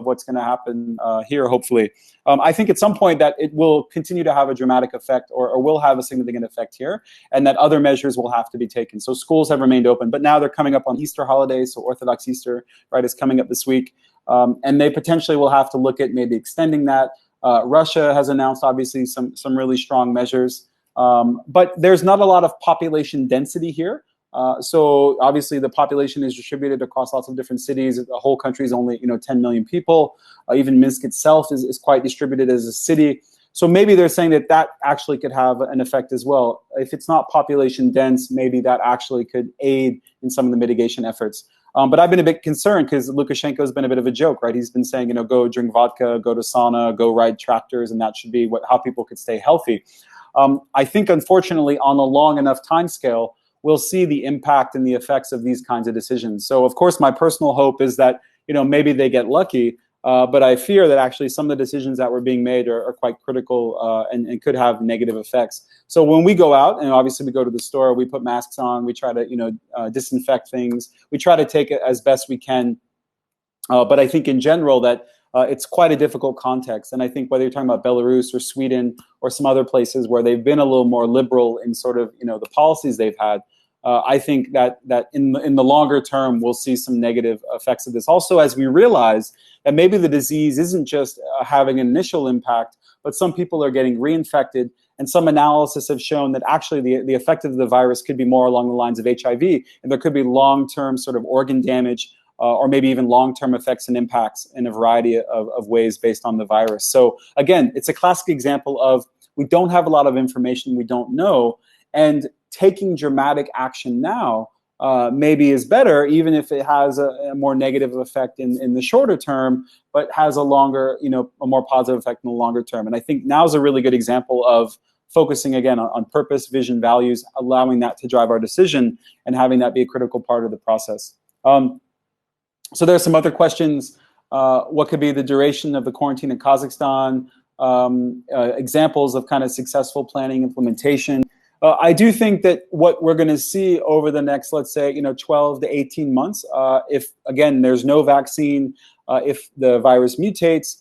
B: what's going to happen here, hopefully. I think at some point that it will continue to have a dramatic effect or will have a significant effect here, and that other measures will have to be taken. So schools have remained open, but now they're coming up on Easter holidays, so Orthodox Easter, right, is coming up this week. And they potentially will have to look at maybe extending that. Russia has announced, obviously, some really strong measures. But there's not a lot of population density here. So obviously the population is distributed across lots of different cities. The whole country is only 10 million people. Even Minsk itself is quite distributed as a city. So maybe they're saying that actually could have an effect as well. If it's not population dense, maybe that actually could aid in some of the mitigation efforts. But I've been a bit concerned because Lukashenko has been a bit of a joke, right? He's been saying, go drink vodka, go to sauna, go ride tractors, and that should be how people could stay healthy. I think, unfortunately, on a long enough time scale, we'll see the impact and the effects of these kinds of decisions. So, of course, my personal hope is that, maybe they get lucky, but I fear that actually some of the decisions that were being made are quite critical and could have negative effects. So when we go out, and obviously we go to the store, we put masks on, we try to, disinfect things, we try to take it as best we can. But I think in general that it's quite a difficult context. And I think whether you're talking about Belarus or Sweden or some other places where they've been a little more liberal in sort of, the policies they've had, I think that in the longer term, we'll see some negative effects of this. Also, as we realize that maybe the disease isn't just having an initial impact, but some people are getting reinfected. And some analysis have shown that actually the effect of the virus could be more along the lines of HIV, and there could be long-term sort of organ damage, or maybe even long-term effects and impacts in a variety of ways based on the virus. So again, it's a classic example of we don't have a lot of information, we don't know, and taking dramatic action now maybe is better, even if it has a more negative effect in the shorter term, but has a longer, a more positive effect in the longer term. And I think now is a really good example of focusing again on purpose, vision, values, allowing that to drive our decision and having that be a critical part of the process. So there are some other questions. What could be the duration of the quarantine in Kazakhstan? Examples of kind of successful planning implementation. I do think that what we're going to see over the next, let's say, 12 to 18 months, if again there's no vaccine, if the virus mutates,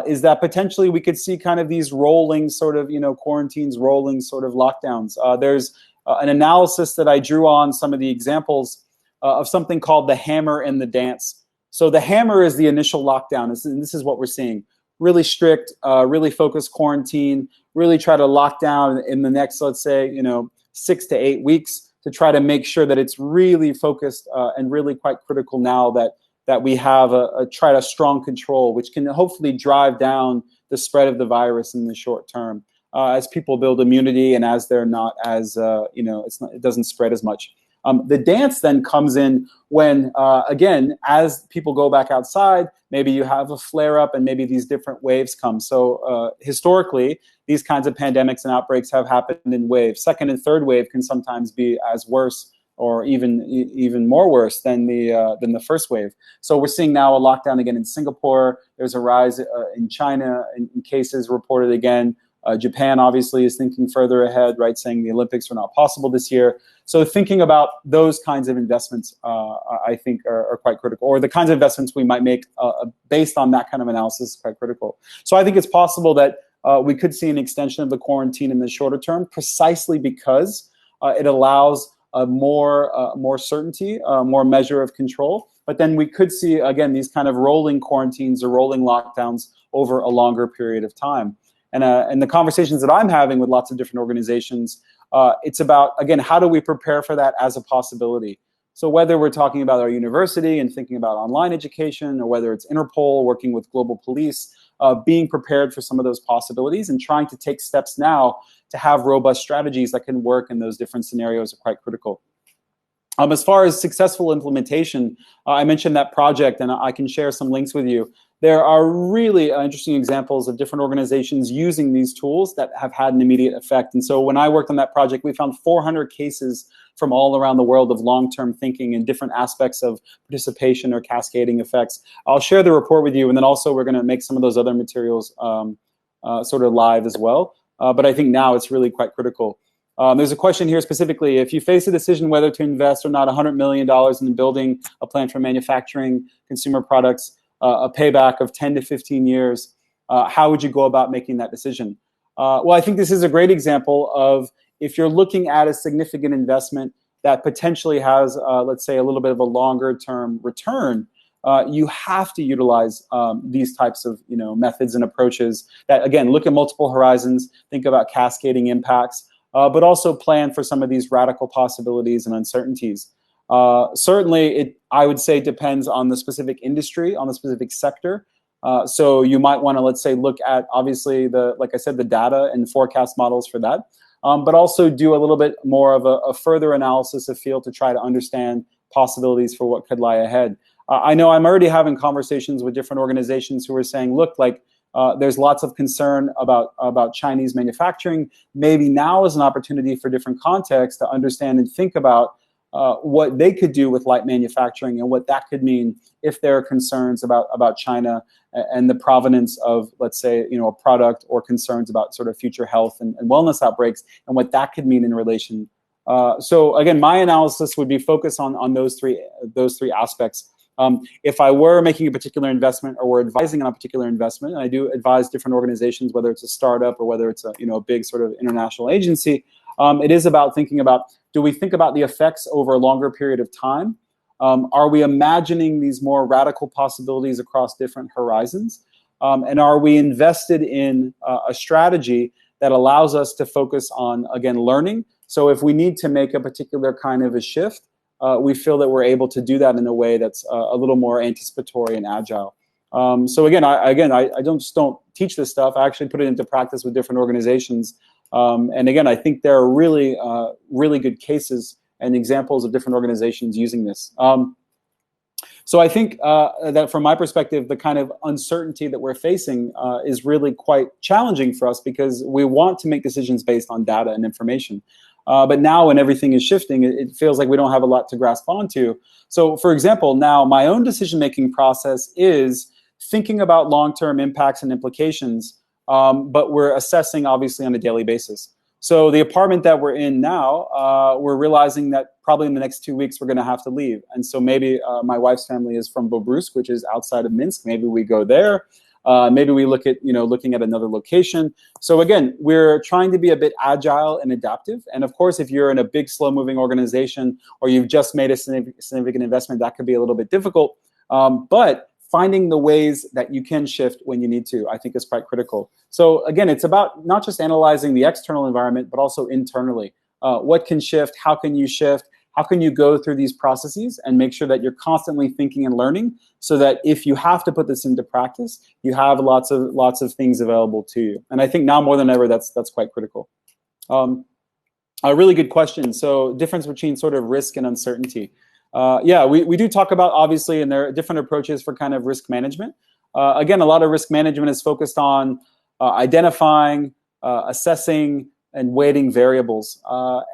B: is that potentially we could see kind of these rolling sort of quarantines, rolling sort of lockdowns. There's an analysis that I drew on some of the examples of something called the hammer and the dance. So the hammer is the initial lockdown, and this is what we're seeing. Really strict, really focused quarantine, really try to lock down in the next, let's say, 6 to 8 weeks to try to make sure that it's really focused and really quite critical now that we have a strong control, which can hopefully drive down the spread of the virus in the short term as people build immunity and as they're not as, it doesn't spread as much. The dance then comes in when, again, as people go back outside, maybe you have a flare-up and maybe these different waves come. So historically, these kinds of pandemics and outbreaks have happened in waves. Second and third wave can sometimes be as worse or even more worse than the first wave. So we're seeing now a lockdown again in Singapore. There's a rise in China in cases reported again. Japan obviously is thinking further ahead, right, saying the Olympics are not possible this year. So thinking about those kinds of investments, I think, are quite critical, or the kinds of investments we might make based on that kind of analysis is quite critical. So I think it's possible that we could see an extension of the quarantine in the shorter term, precisely because it allows more certainty, more measure of control. But then we could see, again, these kind of rolling quarantines or rolling lockdowns over a longer period of time. And the conversations that I'm having with lots of different organizations, it's about, again, how do we prepare for that as a possibility? So whether we're talking about our university and thinking about online education, or whether it's Interpol working with global police, being prepared for some of those possibilities and trying to take steps now to have robust strategies that can work in those different scenarios are quite critical. As far as successful implementation, I mentioned that project, and I can share some links with you. There are really interesting examples of different organizations using these tools that have had an immediate effect. And so when I worked on that project, we found 400 cases from all around the world of long-term thinking and different aspects of participation or cascading effects. I'll share the report with you, and then also we're going to make some of those other materials sort of live as well. But I think now it's really quite critical. There's a question here specifically: if you face a decision whether to invest or not $100 million in building a plant for manufacturing consumer products, a payback of 10 to 15 years, how would you go about making that decision? Well, I think this is a great example of, if you're looking at a significant investment that potentially has, let's say, a little bit of a longer term return, you have to utilize these types of methods and approaches that, again, look at multiple horizons, think about cascading impacts, but also plan for some of these radical possibilities and uncertainties. Certainly, I would say, depends on the specific industry, on the specific sector. So you might want to, let's say, look at, obviously, like I said, the data and forecast models for that, but also do a little bit more of a further analysis of field to try to understand possibilities for what could lie ahead. I know I'm already having conversations with different organizations who are saying, look, there's lots of concern about Chinese manufacturing. Maybe now is an opportunity for different contexts to understand and think about what they could do with light manufacturing and what that could mean if there are concerns about China and the provenance of, let's say, a product, or concerns about sort of future health and wellness outbreaks, and what that could mean in relation. So again, my analysis would be focused on those three aspects. If I were making a particular investment, or were advising on a particular investment, and I do advise different organizations, whether it's a startup or whether it's a big sort of international agency, it is about thinking about, do we think about the effects over a longer period of time? Are we imagining these more radical possibilities across different horizons? And are we invested in a strategy that allows us to focus on, again, learning? So if we need to make a particular kind of a shift, we feel that we're able to do that in a way that's a little more anticipatory and agile. So again, I don't teach this stuff. I actually put it into practice with different organizations. And again, I think there are really, really good cases and examples of different organizations using this. So I think that from my perspective, the kind of uncertainty that we're facing is really quite challenging for us, because we want to make decisions based on data and information. But now when everything is shifting, it feels like we don't have a lot to grasp onto. So for example, now my own decision-making process is thinking about long-term impacts and implications, but we're assessing obviously on a daily basis. So the apartment that we're in now, we're realizing that probably in the next 2 weeks we're going to have to leave. And so maybe my wife's family is from Bobruisk, which is outside of Minsk. Maybe we go there. Maybe we look at, looking at another location. So again, we're trying to be a bit agile and adaptive. And of course, if you're in a big, slow-moving organization, or you've just made a significant investment, that could be a little bit difficult. But finding the ways that you can shift when you need to, I think, is quite critical. So again, it's about not just analyzing the external environment, but also internally. What can shift? How can you shift? How can you go through these processes and make sure that you're constantly thinking and learning, so that if you have to put this into practice, you have lots of things available to you. And I think now more than ever, that's quite critical. A really good question. So difference between sort of risk and uncertainty. Yeah, we do talk about, obviously, and there are different approaches for kind of risk management. Again, a lot of risk management is focused on identifying, assessing, and weighting variables.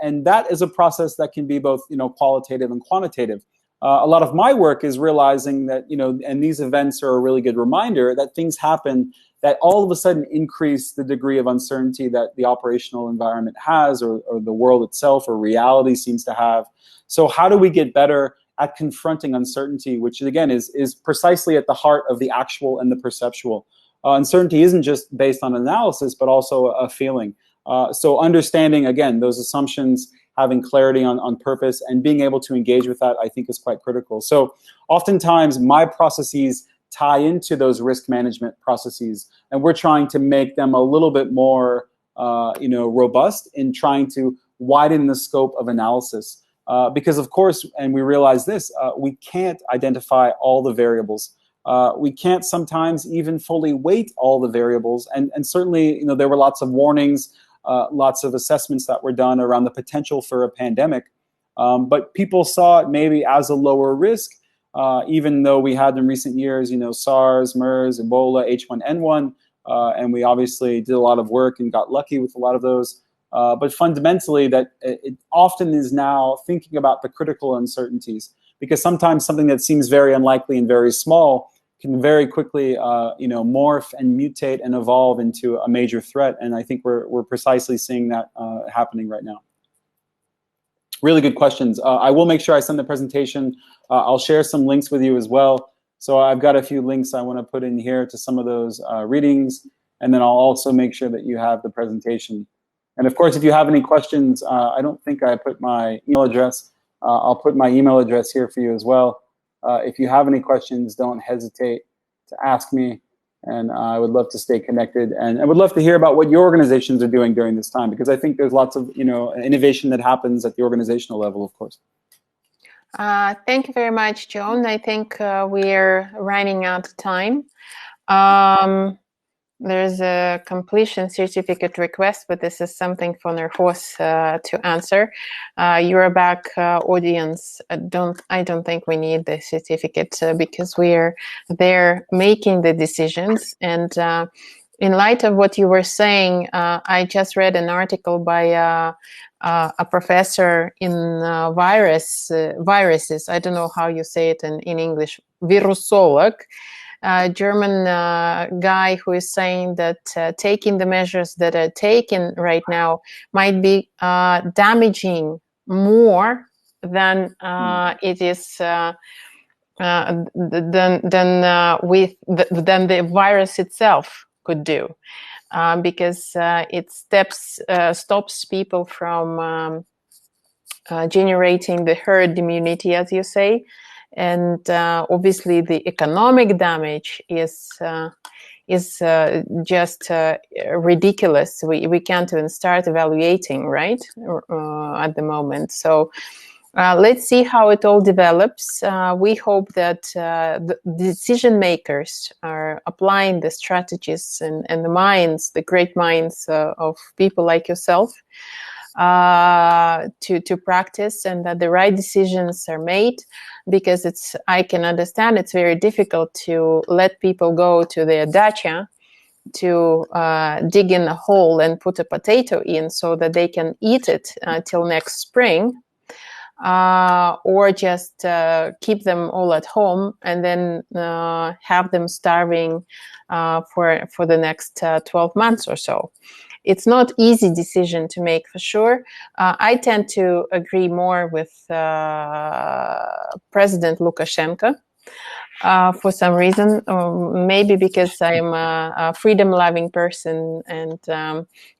B: And that is a process that can be both, qualitative and quantitative. A lot of my work is realizing that, and these events are a really good reminder that things happen that all of a sudden increase the degree of uncertainty that the operational environment has, or the world itself, or reality seems to have. So how do we get better at confronting uncertainty, which again is precisely at the heart of the actual and the perceptual? Uncertainty isn't just based on analysis, but also a feeling. So understanding, again, those assumptions, having clarity on purpose, and being able to engage with that, I think, is quite critical. So oftentimes my processes tie into those risk management processes, and we're trying to make them a little bit more robust in trying to widen the scope of analysis. Because of course, and we realize this, we can't identify all the variables. We can't sometimes even fully weight all the variables. And certainly, there were lots of warnings, lots of assessments that were done around the potential for a pandemic. But people saw it maybe as a lower risk, even though we had in recent years, SARS, MERS, Ebola, H1N1, and we obviously did a lot of work and got lucky with a lot of those. But fundamentally, that it often is now thinking about the critical uncertainties, because sometimes something that seems very unlikely and very small can very quickly, morph and mutate and evolve into a major threat. And I think we're precisely seeing that happening right now. Really good questions. I will make sure I send the presentation. I'll share some links with you as well. So I've got a few links I want to put in here to some of those readings, and then I'll also make sure that you have the presentation. And of course, if you have any questions, I don't think I put my email address. I'll put my email address here for you as well. If you have any questions, don't hesitate to ask me, and I would love to stay connected. And I would love to hear about what your organizations are doing during this time, because I think there's lots of innovation that happens at the organizational level, of course.
A: Thank you very much, John. I think we're running out of time. There's a completion certificate request, but this is something for Narhos to answer. Euroback audience, I don't think we need the certificate because we're there making the decisions. And in light of what you were saying, I just read an article by a professor in viruses. I don't know how you say it in English, virusolog. German guy who is saying that taking the measures that are taken right now might be damaging more than it is than the virus itself could do, because it stops people from generating the herd immunity, as you say. And obviously, the economic damage is just ridiculous. We can't even start evaluating, right, at the moment. So let's see how it all develops. We hope that the decision makers are applying the strategies and the minds, the great minds of people like yourself. to practice, and that the right decisions are made, because I can understand it's very difficult to let people go to their dacha to dig in a hole and put a potato in so that they can eat it till next spring, or just keep them all at home and then have them starving for the next 12 months or so. It's not easy decision to make, for sure. I tend to agree more with President Lukashenko for some reason, maybe because I'm a freedom-loving person and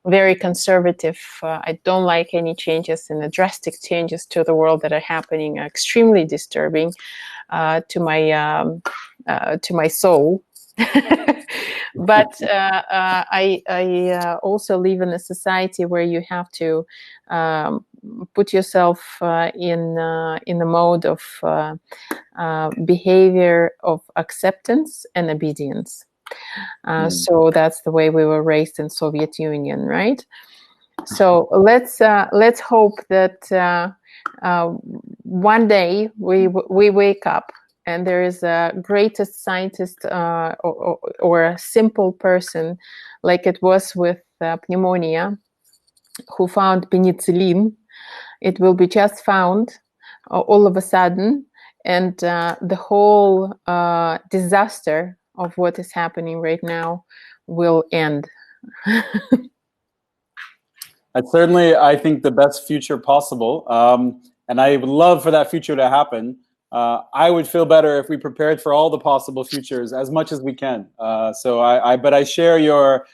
A: very conservative. I don't like any changes, and the drastic changes to the world that are happening are extremely disturbing to my soul. But I also live in a society where you have to put yourself in the mode of behavior of acceptance and obedience. So that's the way we were raised in Soviet Union, right? So let's hope that one day we wake up and there is a greatest scientist or a simple person, like it was with pneumonia, who found penicillin. It will be just found all of a sudden, and the whole disaster of what is happening right now will end.
B: That's certainly, I think, the best future possible. And I would love for that future to happen. I would feel better if we prepared for all the possible futures as much as we can. But I share your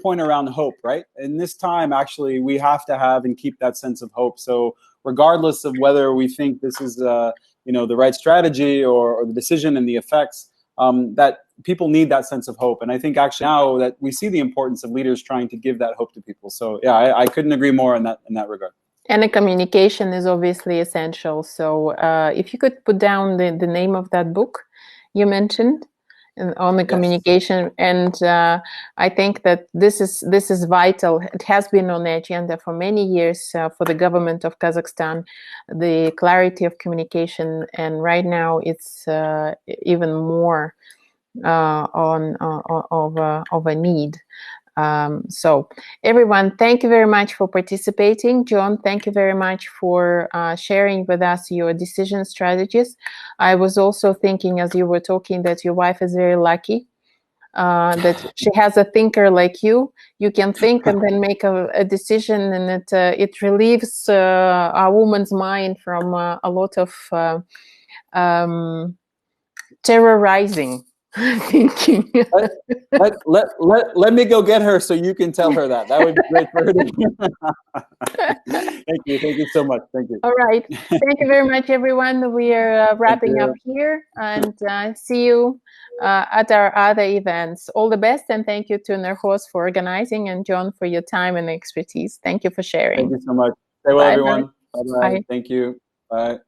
B: point around hope, right? In this time, actually, we have to have and keep that sense of hope. So regardless of whether we think this is the right strategy or the decision and the effects, that people need that sense of hope. And I think actually now that we see the importance of leaders trying to give that hope to people. So yeah, I couldn't agree more in that regard.
A: And the communication is obviously essential. So if you could put down the name of that book you mentioned on the communication, and I think that this is vital. It has been on the agenda for many years for the government of Kazakhstan, the clarity of communication, and right now it's even more of a need. So everyone, thank you very much for participating. John, thank you very much for sharing with us your decision strategies. I was also thinking as you were talking that your wife is very lucky, that she has a thinker like you. You can think and then make a decision, and it relieves a woman's mind from a lot of terrorizing thinking.
B: Let me go get her so you can tell her that. That would be great for her to Thank you so much. Thank you.
A: All right. Thank you very much, everyone. We are wrapping up here, and see you at our other events. All the best, and thank you to Narhos for organizing, and John for your time and expertise. Thank you for sharing.
B: Thank you so much. Stay well, everyone. Bye-bye. Thank you. Bye.